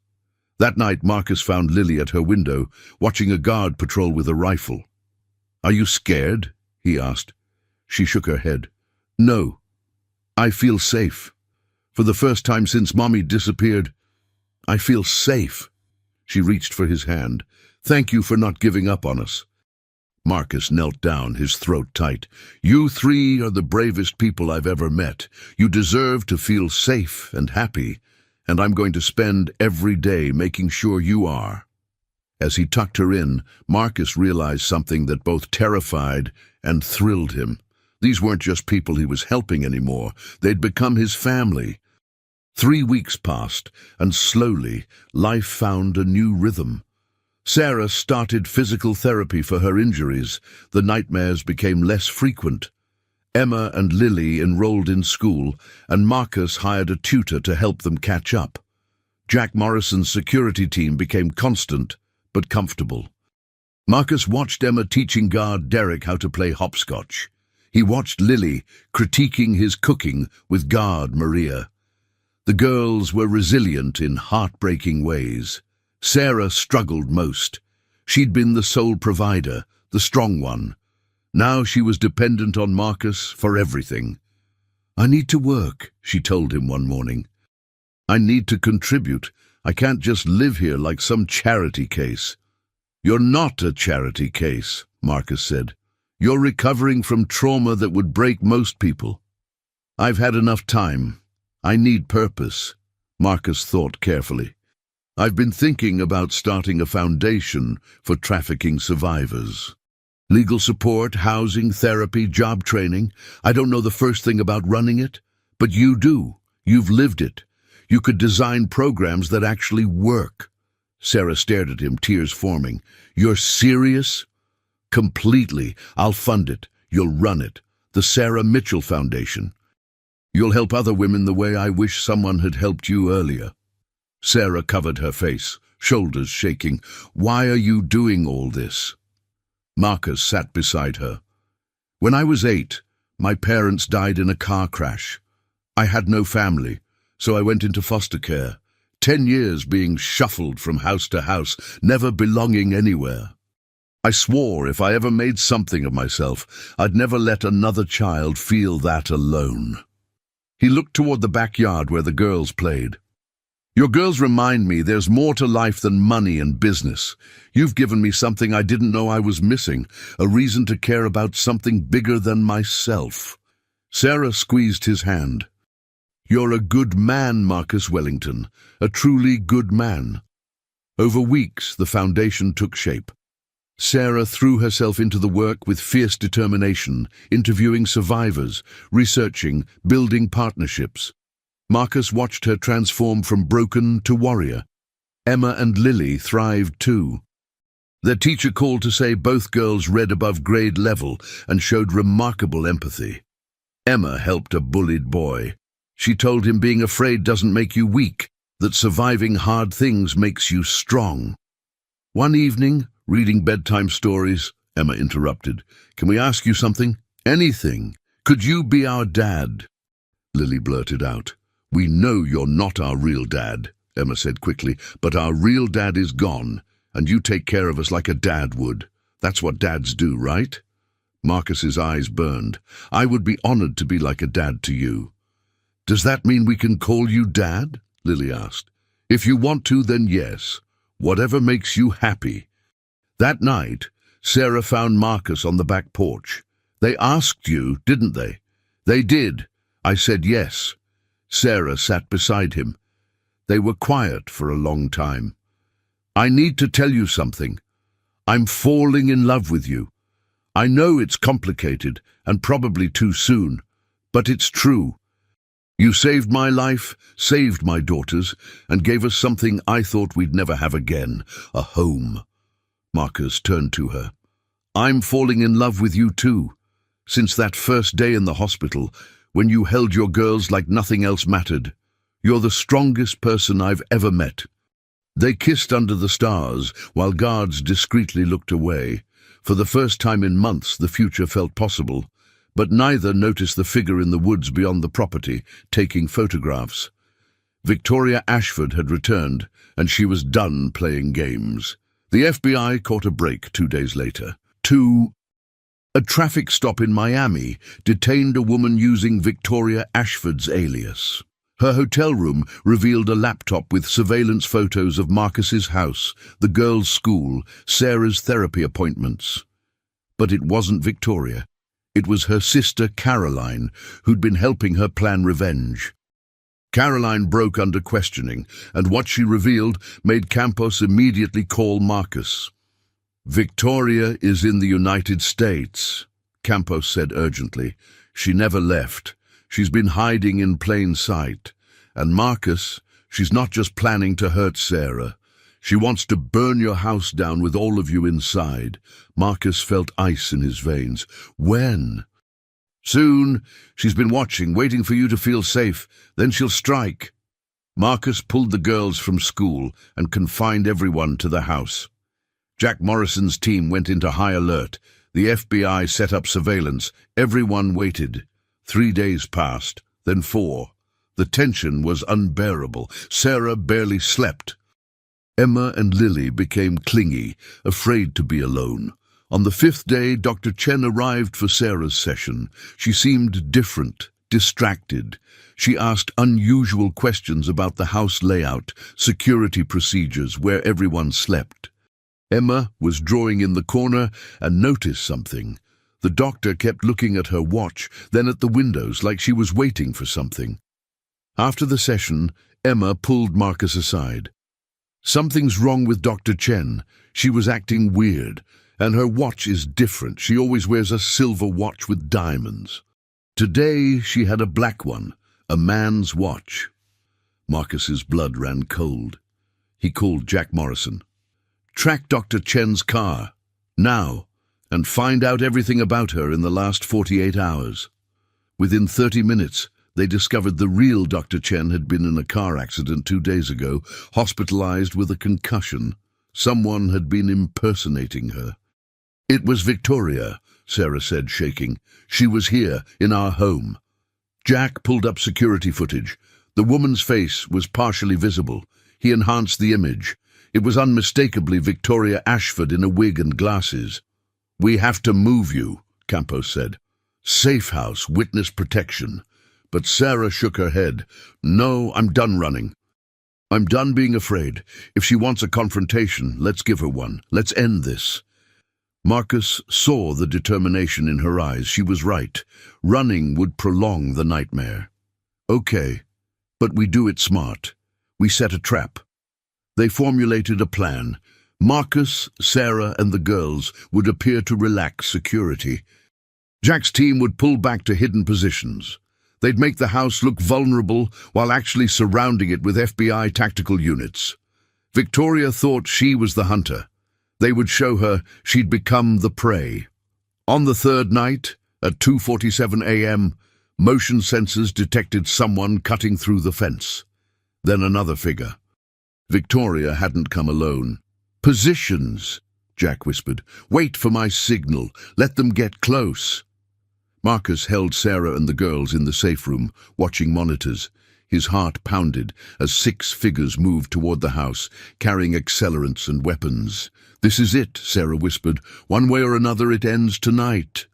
[SPEAKER 1] That night, Marcus found Lily at her window, watching a guard patrol with a rifle. "Are you scared?" he asked. She shook her head. "No. I feel safe. For the first time since Mommy disappeared, I feel safe." She reached for his hand. "Thank you for not giving up on us." Marcus knelt down, his throat tight. "You 3 are the bravest people I've ever met. You deserve to feel safe and happy, and I'm going to spend every day making sure you are." As he tucked her in, Marcus realized something that both terrified and thrilled him. These weren't just people he was helping anymore. They'd become his family. 3 weeks passed, and slowly, life found a new rhythm. Sarah started physical therapy for her injuries. The nightmares became less frequent. Emma and Lily enrolled in school, and Marcus hired a tutor to help them catch up. Jack Morrison's security team became constant, but comfortable. Marcus watched Emma teaching guard Derek how to play hopscotch. He watched Lily critiquing his cooking with guard Maria. The girls were resilient in heartbreaking ways. Sarah struggled most. She'd been the sole provider, the strong one. Now she was dependent on Marcus for everything. "I need to work," she told him one morning. "I need to contribute. I can't just live here like some charity case." "You're not a charity case," Marcus said. "You're recovering from trauma that would break most people." "I've had enough time. I need purpose," Marcus thought carefully. "I've been thinking about starting a foundation for trafficking survivors. Legal support, housing, therapy, job training. I don't know the first thing about running it, but you do. You've lived it. You could design programs that actually work." Sarah stared at him, tears forming. "You're serious?" "Completely. I'll fund it. You'll run it. The Sarah Mitchell Foundation. You'll help other women the way I wish someone had helped you earlier." Sarah covered her face, shoulders shaking. "Why are you doing all this?" Marcus sat beside her. "When I was 8, my parents died in a car crash. I had no family, so I went into foster care. 10 years being shuffled from house to house, never belonging anywhere. I swore if I ever made something of myself, I'd never let another child feel that alone." He looked toward the backyard where the girls played. "Your girls remind me there's more to life than money and business. You've given me something I didn't know I was missing, a reason to care about something bigger than myself." Sarah squeezed his hand. "You're a good man, Marcus Wellington, a truly good man." Over weeks, the foundation took shape. Sarah threw herself into the work with fierce determination, interviewing survivors, researching, building partnerships. Marcus watched her transform from broken to warrior. Emma and Lily thrived too. Their teacher called to say both girls read above grade level and showed remarkable empathy. Emma helped a bullied boy. She told him being afraid doesn't make you weak, that surviving hard things makes you strong. One evening, reading bedtime stories, Emma interrupted. "Can we ask you something?" "Anything. Could you be our dad?" Lily blurted out. "We know you're not our real dad," Emma said quickly, "but our real dad is gone, and you take care of us like a dad would. That's what dads do, right?" Marcus's eyes burned. "I would be honored to be like a dad to you." "Does that mean we can call you Dad?" Lily asked. "If you want to, then yes. Whatever makes you happy." That night, Sarah found Marcus on the back porch. "They asked you, didn't they?" "They did. I said yes." Sarah sat beside him. They were quiet for a long time. "I need to tell you something. I'm falling in love with you. I know it's complicated and probably too soon, but it's true. You saved my life, saved my daughters, and gave us something I thought we'd never have again, a home." Marcus turned to her. "I'm falling in love with you too. Since that first day in the hospital, when you held your girls like nothing else mattered. You're the strongest person I've ever met." They kissed under the stars, while guards discreetly looked away. For the first time in months, the future felt possible, but neither noticed the figure in the woods beyond the property, taking photographs. Victoria Ashford had returned, and she was done playing games. The FBI caught a break 2 days later. A traffic stop in Miami detained a woman using Victoria Ashford's alias. Her hotel room revealed a laptop with surveillance photos of Marcus's house, the girls' school, Sarah's therapy appointments. But it wasn't Victoria. It was her sister Caroline, who'd been helping her plan revenge. Caroline broke under questioning, and what she revealed made Campos immediately call Marcus. "Victoria is in the United States," Campos said urgently. "She never left. She's been hiding in plain sight. And Marcus, she's not just planning to hurt Sarah. She wants to burn your house down with all of you inside." Marcus felt ice in his veins. "When?" "Soon. She's been watching, waiting for you to feel safe. Then she'll strike." Marcus pulled the girls from school and confined everyone to the house. Jack Morrison's team went into high alert. The FBI set up surveillance. Everyone waited. 3 days passed, then 4. The tension was unbearable. Sarah barely slept. Emma and Lily became clingy, afraid to be alone. On the 5th day, Dr. Chen arrived for Sarah's session. She seemed different, distracted. She asked unusual questions about the house layout, security procedures, where everyone slept. Emma was drawing in the corner and noticed something. The doctor kept looking at her watch, then at the windows, like she was waiting for something. After the session, Emma pulled Marcus aside. "Something's wrong with Dr. Chen. She was acting weird, and her watch is different. She always wears a silver watch with diamonds. Today she had a black one, a man's watch." Marcus's blood ran cold. He called Jack Morrison. "Track Dr. Chen's car, now, and find out everything about her in the last 48 hours. Within 30 minutes, they discovered the real Dr. Chen had been in a car accident 2 days ago, hospitalized with a concussion. Someone had been impersonating her. "It was Victoria," Sarah said, shaking. "She was here, in our home." Jack pulled up security footage. The woman's face was partially visible. He enhanced the image. It was unmistakably Victoria Ashford in a wig and glasses. "We have to move you," Campos said. "Safe house, witness protection." But Sarah shook her head. "No, I'm done running. I'm done being afraid. If she wants a confrontation, let's give her one. Let's end this." Marcus saw the determination in her eyes. She was right. Running would prolong the nightmare. "Okay, but we do it smart. We set a trap." They formulated a plan. Marcus, Sarah, and the girls would appear to relax security. Jack's team would pull back to hidden positions. They'd make the house look vulnerable while actually surrounding it with FBI tactical units. Victoria thought she was the hunter. They would show her she'd become the prey. On the 3rd night, at 2:47 a.m., motion sensors detected someone cutting through the fence. Then another figure. Victoria hadn't come alone. "Positions," Jack whispered. "Wait for my signal. Let them get close." Marcus held Sarah and the girls in the safe room, watching monitors. His heart pounded as 6 figures moved toward the house, carrying accelerants and weapons. "This is it," Sarah whispered. "One way or another, it ends tonight."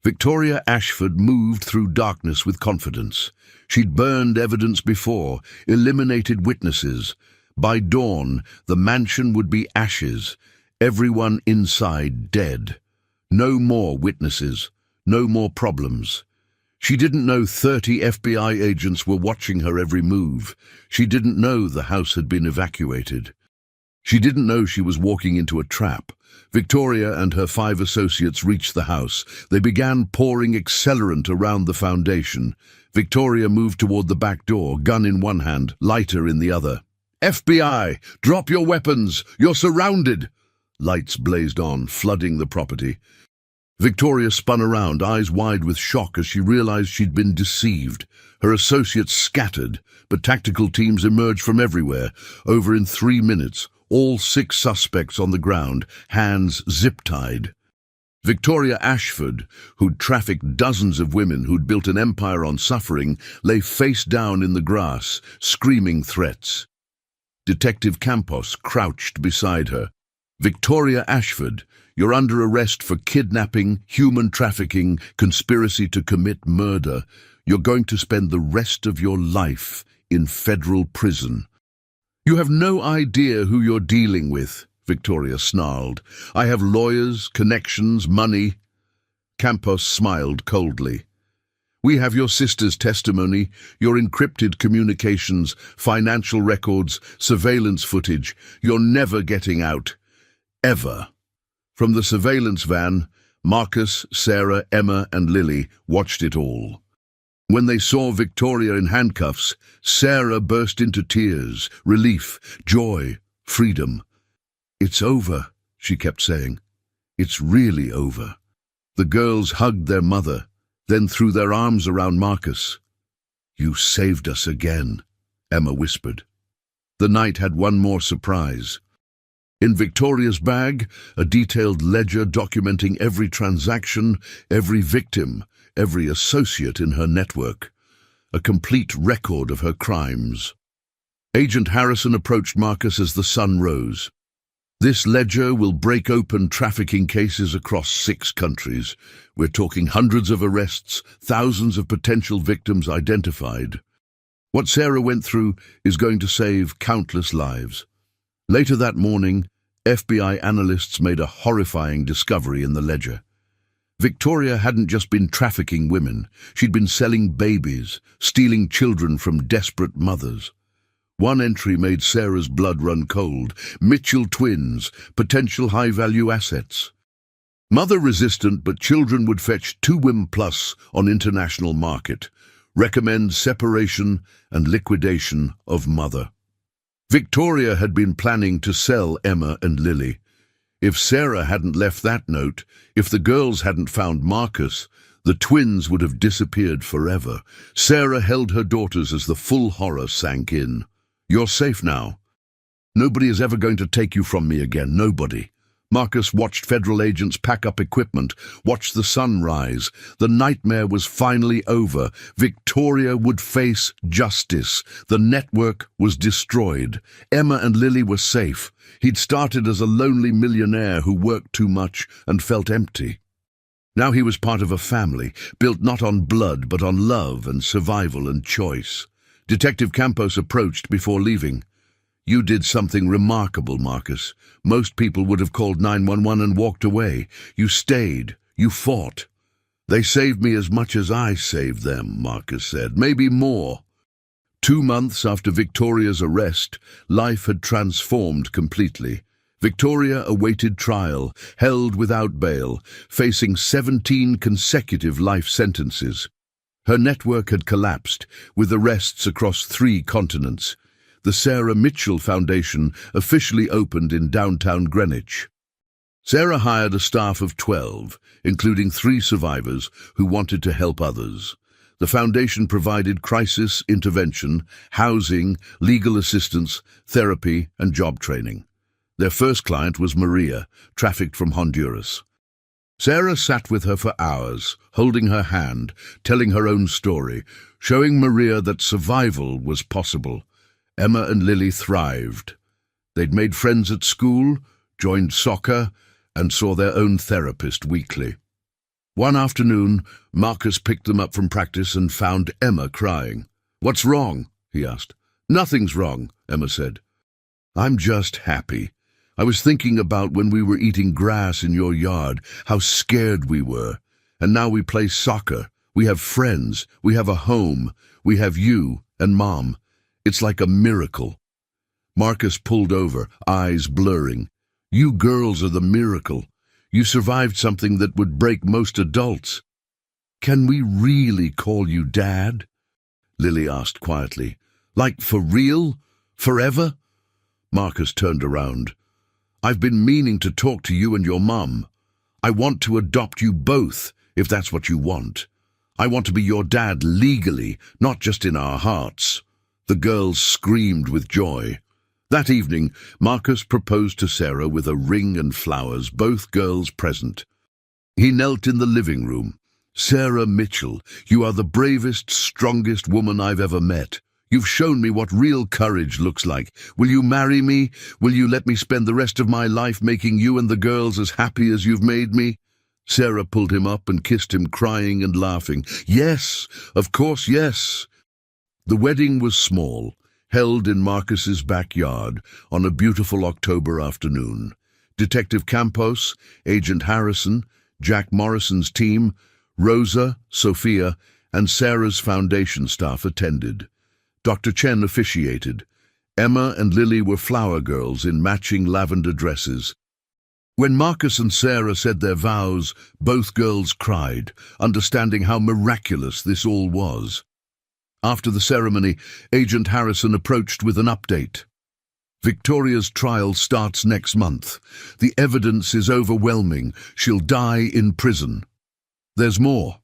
[SPEAKER 1] Victoria Ashford moved through darkness with confidence. She'd burned evidence before, eliminated witnesses. By dawn, the mansion would be ashes, everyone inside dead. No more witnesses, no more problems. She didn't know 30 FBI agents were watching her every move. She didn't know the house had been evacuated. She didn't know she was walking into a trap. Victoria and her 5 associates reached the house. They began pouring accelerant around the foundation. Victoria moved toward the back door, gun in one hand, lighter in the other. "FBI, drop your weapons! You're surrounded!" Lights blazed on, flooding the property. Victoria spun around, eyes wide with shock as she realized she'd been deceived. Her associates scattered, but tactical teams emerged from everywhere. Over in 3 minutes, all 6 suspects on the ground, hands zip-tied. Victoria Ashford, who'd trafficked dozens of women who'd built an empire on suffering, lay face down in the grass, screaming threats. Detective Campos crouched beside her. "Victoria Ashford, you're under arrest for kidnapping, human trafficking, conspiracy to commit murder. You're going to spend the rest of your life in federal prison." "You have no idea who you're dealing with," Victoria snarled. "I have lawyers, connections, money." Campos smiled coldly. "We have your sister's testimony, your encrypted communications, financial records, surveillance footage. You're never getting out. Ever." From the surveillance van, Marcus, Sarah, Emma, and Lily watched it all. When they saw Victoria in handcuffs, Sarah burst into tears, relief, joy, freedom. "It's over," she kept saying. "It's really over." The girls hugged their mother, then threw their arms around Marcus. "You saved us again," Emma whispered. The night had one more surprise. In Victoria's bag, a detailed ledger documenting every transaction, every victim, every associate in her network. A complete record of her crimes. Agent Harrison approached Marcus as the sun rose. "This ledger will break open trafficking cases across 6 countries. We're talking hundreds of arrests, thousands of potential victims identified. What Sarah went through is going to save countless lives." Later that morning, FBI analysts made a horrifying discovery in the ledger. Victoria hadn't just been trafficking women, she'd been selling babies, stealing children from desperate mothers. One entry made Sarah's blood run cold. Mitchell twins, potential high-value assets. Mother-resistant, but children would fetch 2 WIM plus on international market. Recommend separation and liquidation of mother. Victoria had been planning to sell Emma and Lily. If Sarah hadn't left that note, if the girls hadn't found Marcus, the twins would have disappeared forever. Sarah held her daughters as the full horror sank in. "You're safe now. Nobody is ever going to take you from me again, nobody." Marcus watched federal agents pack up equipment, watched the sun rise. The nightmare was finally over. Victoria would face justice. The network was destroyed. Emma and Lily were safe. He'd started as a lonely millionaire who worked too much and felt empty. Now he was part of a family, built not on blood but on love and survival and choice. Detective Campos approached before leaving. "You did something remarkable, Marcus. Most people would have called 911 and walked away. You stayed. You fought." "They saved me as much as I saved them," Marcus said. "Maybe more." 2 months after Victoria's arrest, life had transformed completely. Victoria awaited trial, held without bail, facing 17 consecutive life sentences. Her network had collapsed, with arrests across 3 continents. The Sarah Mitchell Foundation officially opened in downtown Greenwich. Sarah hired a staff of 12, including 3 survivors who wanted to help others. The foundation provided crisis intervention, housing, legal assistance, therapy, and job training. Their first client was Maria, trafficked from Honduras. Sarah sat with her for hours, holding her hand, telling her own story, showing Maria that survival was possible. Emma and Lily thrived. They'd made friends at school, joined soccer, and saw their own therapist weekly. One afternoon, Marcus picked them up from practice and found Emma crying. "What's wrong?" he asked. "Nothing's wrong," Emma said. "I'm just happy. I was thinking about when we were eating grass in your yard, how scared we were. And now we play soccer. We have friends. We have a home. We have you and Mom. It's like a miracle." Marcus pulled over, eyes blurring. You girls are the miracle. You survived something that would break most adults. Can we really call you Dad? Lily asked quietly. Like for real? Forever? Marcus turned around. I've been meaning to talk to you and your mum. I want to adopt you both, if that's what you want. I want to be your dad legally, not just in our hearts. The girls screamed with joy. That evening, Marcus proposed to Sarah with a ring and flowers, both girls present. He knelt in the living room. Sarah Mitchell, you are the bravest, strongest woman I've ever met. You've shown me what real courage looks like. Will you marry me? Will you let me spend the rest of my life making you and the girls as happy as you've made me? Sarah pulled him up and kissed him, crying and laughing. Yes, of course, yes. The wedding was small, held in Marcus's backyard on a beautiful October afternoon. Detective Campos, Agent Harrison, Jack Morrison's team, Rosa, Sophia, and Sarah's foundation staff attended. Dr. Chen officiated. Emma and Lily were flower girls in matching lavender dresses. When Marcus and Sarah said their vows, both girls cried, understanding how miraculous this all was. After the ceremony, Agent Harrison approached with an update. Victoria's trial starts next month. The evidence is overwhelming. She'll die in prison. There's more.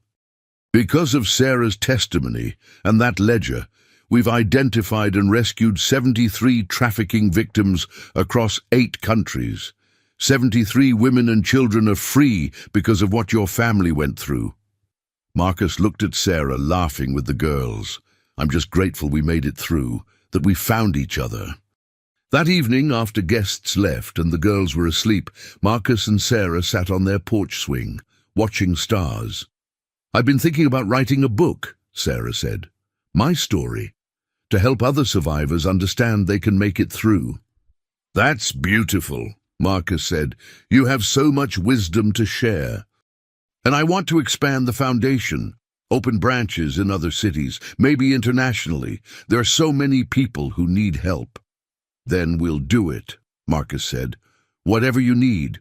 [SPEAKER 1] Because of Sarah's testimony and that ledger, we've identified and rescued 73 trafficking victims across 8 countries. 73 women and children are free because of what your family went through. Marcus looked at Sarah, laughing with the girls. I'm just grateful we made it through, that we found each other. That evening, after guests left and the girls were asleep, Marcus and Sarah sat on their porch swing, watching stars. I've been thinking about writing a book, Sarah said. My story, to help other survivors understand they can make it through. That's beautiful, Marcus said. You have so much wisdom to share. And I want to expand the foundation, open branches in other cities, maybe internationally. There are so many people who need help. Then we'll do it, Marcus said. Whatever you need.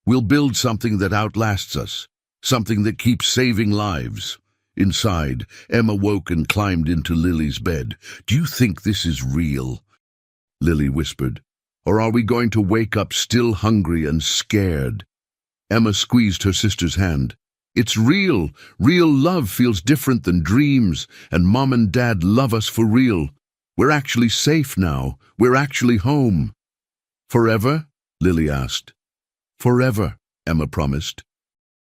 [SPEAKER 1] We'll build something that outlasts us, something that keeps saving lives. Inside, Emma woke and climbed into Lily's bed. Do you think this is real? Lily whispered. Or are we going to wake up still hungry and scared? Emma squeezed her sister's hand. It's real. Real love feels different than dreams, and Mom and Dad love us for real. We're actually safe now. We're actually home. Forever? Lily asked. Forever, Emma promised.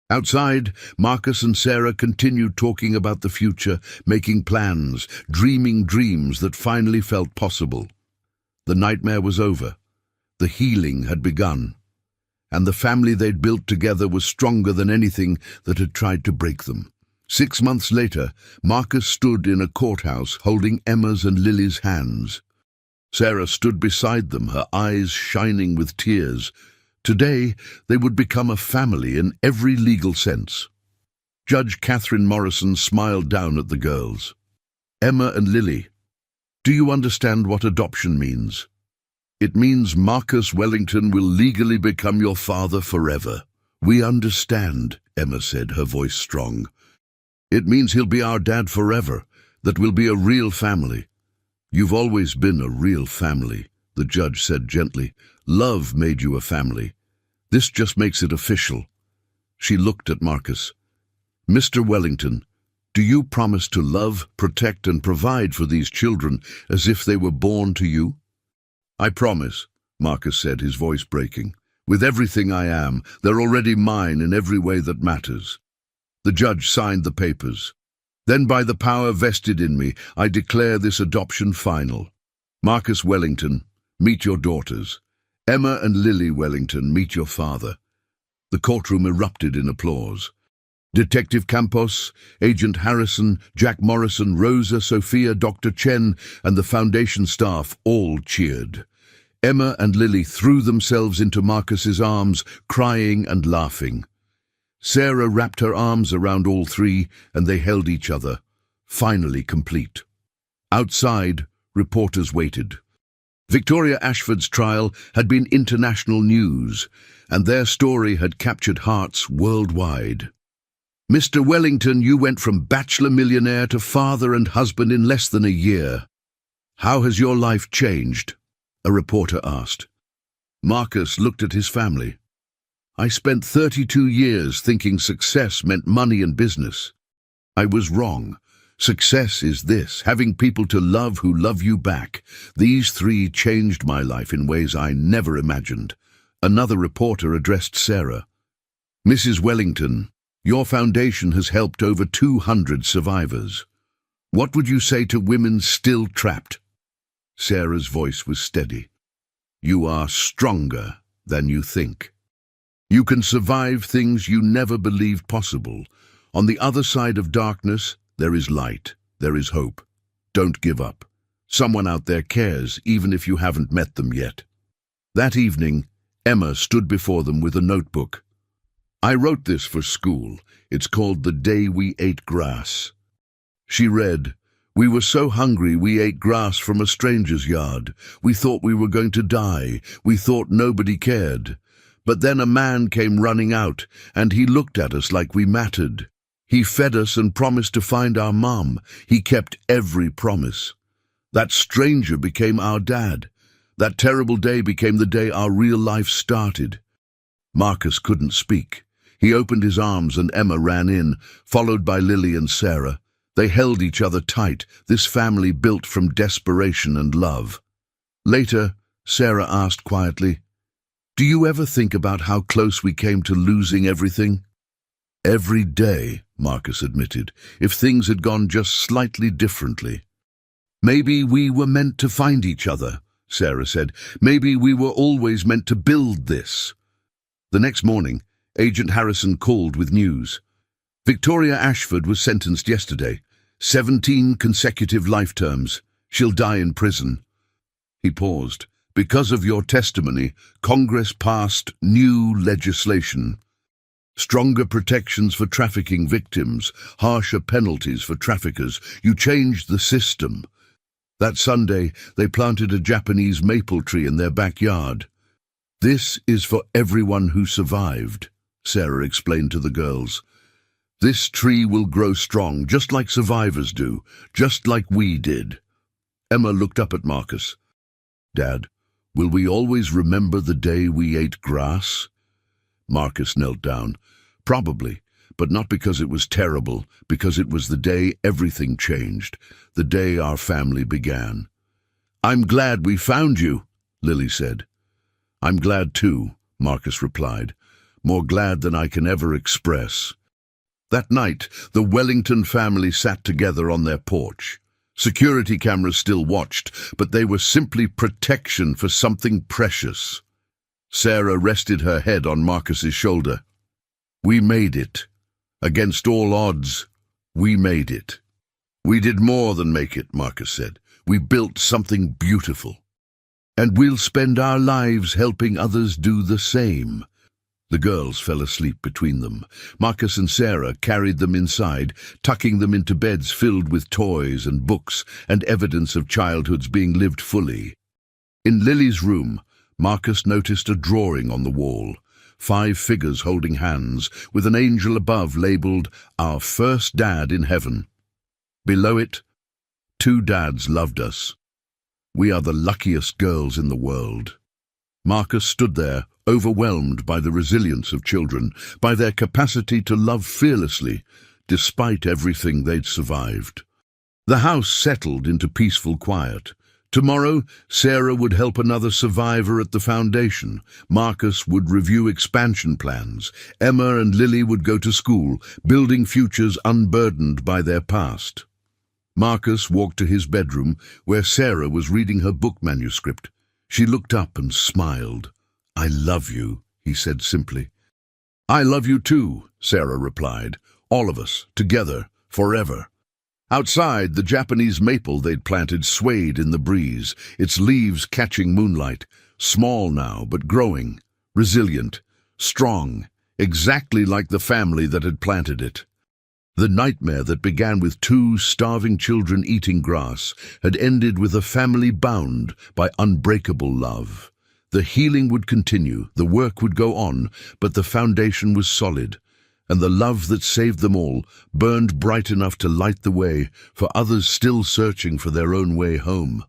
[SPEAKER 1] Outside, Marcus and Sarah continued talking about the future, making plans, dreaming dreams that finally felt possible. The nightmare was over. The healing had begun. And the family they'd built together was stronger than anything that had tried to break them. 6 months later, Marcus stood in a courthouse holding Emma's and Lily's hands. Sarah stood beside them, her eyes shining with tears. Today, they would become a family in every legal sense. Judge Catherine Morrison smiled down at the girls. Emma and Lily, do you understand what adoption means? It means Marcus Wellington will legally become your father forever. We understand, Emma said, her voice strong. It means he'll be our dad forever, that we'll be a real family. You've always been a real family, the judge said gently. Love made you a family. This just makes it official. She looked at Marcus. Mr. Wellington, do you promise to love, protect, and provide for these children as if they were born to you? I promise, Marcus said, his voice breaking. With everything I am, they're already mine in every way that matters. The judge signed the papers. Then by the power vested in me, I declare this adoption final. Marcus Wellington, meet your daughters. Emma and Lily Wellington, meet your father. The courtroom erupted in applause. Detective Campos, Agent Harrison, Jack Morrison, Rosa, Sophia, Dr. Chen, and the foundation staff all cheered. Emma and Lily threw themselves into Marcus's arms, crying and laughing. Sarah wrapped her arms around all three, and they held each other, finally complete. Outside, reporters waited. Victoria Ashford's trial had been international news, and their story had captured hearts worldwide. "Mr. Wellington, you went from bachelor millionaire to father and husband in less than a year. How has your life changed?" a reporter asked. Marcus looked at his family. "I spent 32 years thinking success meant money and business. I was wrong. Success is this, having people to love who love you back. These three changed my life in ways I never imagined." Another reporter addressed Sarah. "Mrs. Wellington, your foundation has helped over 200 survivors. What would you say to women still trapped?" Sarah's voice was steady. "You are stronger than you think. You can survive things you never believed possible. On the other side of darkness, there is light, there is hope. Don't give up. Someone out there cares, even if you haven't met them yet." That evening, Emma stood before them with a notebook. "I wrote this for school. It's called The Day We Ate Grass." She read, "We were so hungry we ate grass from a stranger's yard. We thought we were going to die. We thought nobody cared. But then a man came running out, and he looked at us like we mattered. He fed us and promised to find our mom. He kept every promise. That stranger became our dad. That terrible day became the day our real life started." Marcus couldn't speak. He opened his arms and Emma ran in, followed by Lily and Sarah. They held each other tight, this family built from desperation and love. Later, Sarah asked quietly, "Do you ever think about how close we came to losing everything?" "Every day," Marcus admitted, "if things had gone just slightly differently." "Maybe we were meant to find each other," Sarah said. "Maybe we were always meant to build this." The next morning, Agent Harrison called with news. "Victoria Ashford was sentenced yesterday. 17 consecutive life terms. She'll die in prison." He paused. "Because of your testimony, Congress passed new legislation. Stronger protections for trafficking victims, harsher penalties for traffickers. You changed the system." That Sunday, they planted a Japanese maple tree in their backyard. "This is for everyone who survived," Sarah explained to the girls. "This tree will grow strong, just like survivors do, just like we did." Emma looked up at Marcus. "Dad, will we always remember the day we ate grass?" Marcus knelt down. "Probably, but not because it was terrible, because it was the day everything changed, the day our family began." "I'm glad we found you," Lily said. "I'm glad too," Marcus replied, "more glad than I can ever express." That night, the Wellington family sat together on their porch. Security cameras still watched, but they were simply protection for something precious. Sarah rested her head on Marcus's shoulder. "We made it. Against all odds, we made it." "We did more than make it," Marcus said. "We built something beautiful. And we'll spend our lives helping others do the same." The girls fell asleep between them. Marcus and Sarah carried them inside, tucking them into beds filled with toys and books and evidence of childhoods being lived fully. In Lily's room, Marcus noticed a drawing on the wall. 5 figures holding hands, with an angel above labeled, "Our first dad in heaven." Below it, 2 dads loved us. We are the luckiest girls in the world. Marcus stood there, overwhelmed by the resilience of children, by their capacity to love fearlessly, despite everything they'd survived. The house settled into peaceful quiet. Tomorrow, Sarah would help another survivor at the foundation. Marcus would review expansion plans. Emma and Lily would go to school, building futures unburdened by their past. Marcus walked to his bedroom, where Sarah was reading her book manuscript. She looked up and smiled. "I love you," he said simply. "I love you too," Sarah replied. "All of us, together, forever." Outside, the Japanese maple they'd planted swayed in the breeze, its leaves catching moonlight, small now but growing, resilient, strong, exactly like the family that had planted it. The nightmare that began with two starving children eating grass had ended with a family bound by unbreakable love. The healing would continue, the work would go on, but the foundation was solid, and the love that saved them all burned bright enough to light the way for others still searching for their own way home.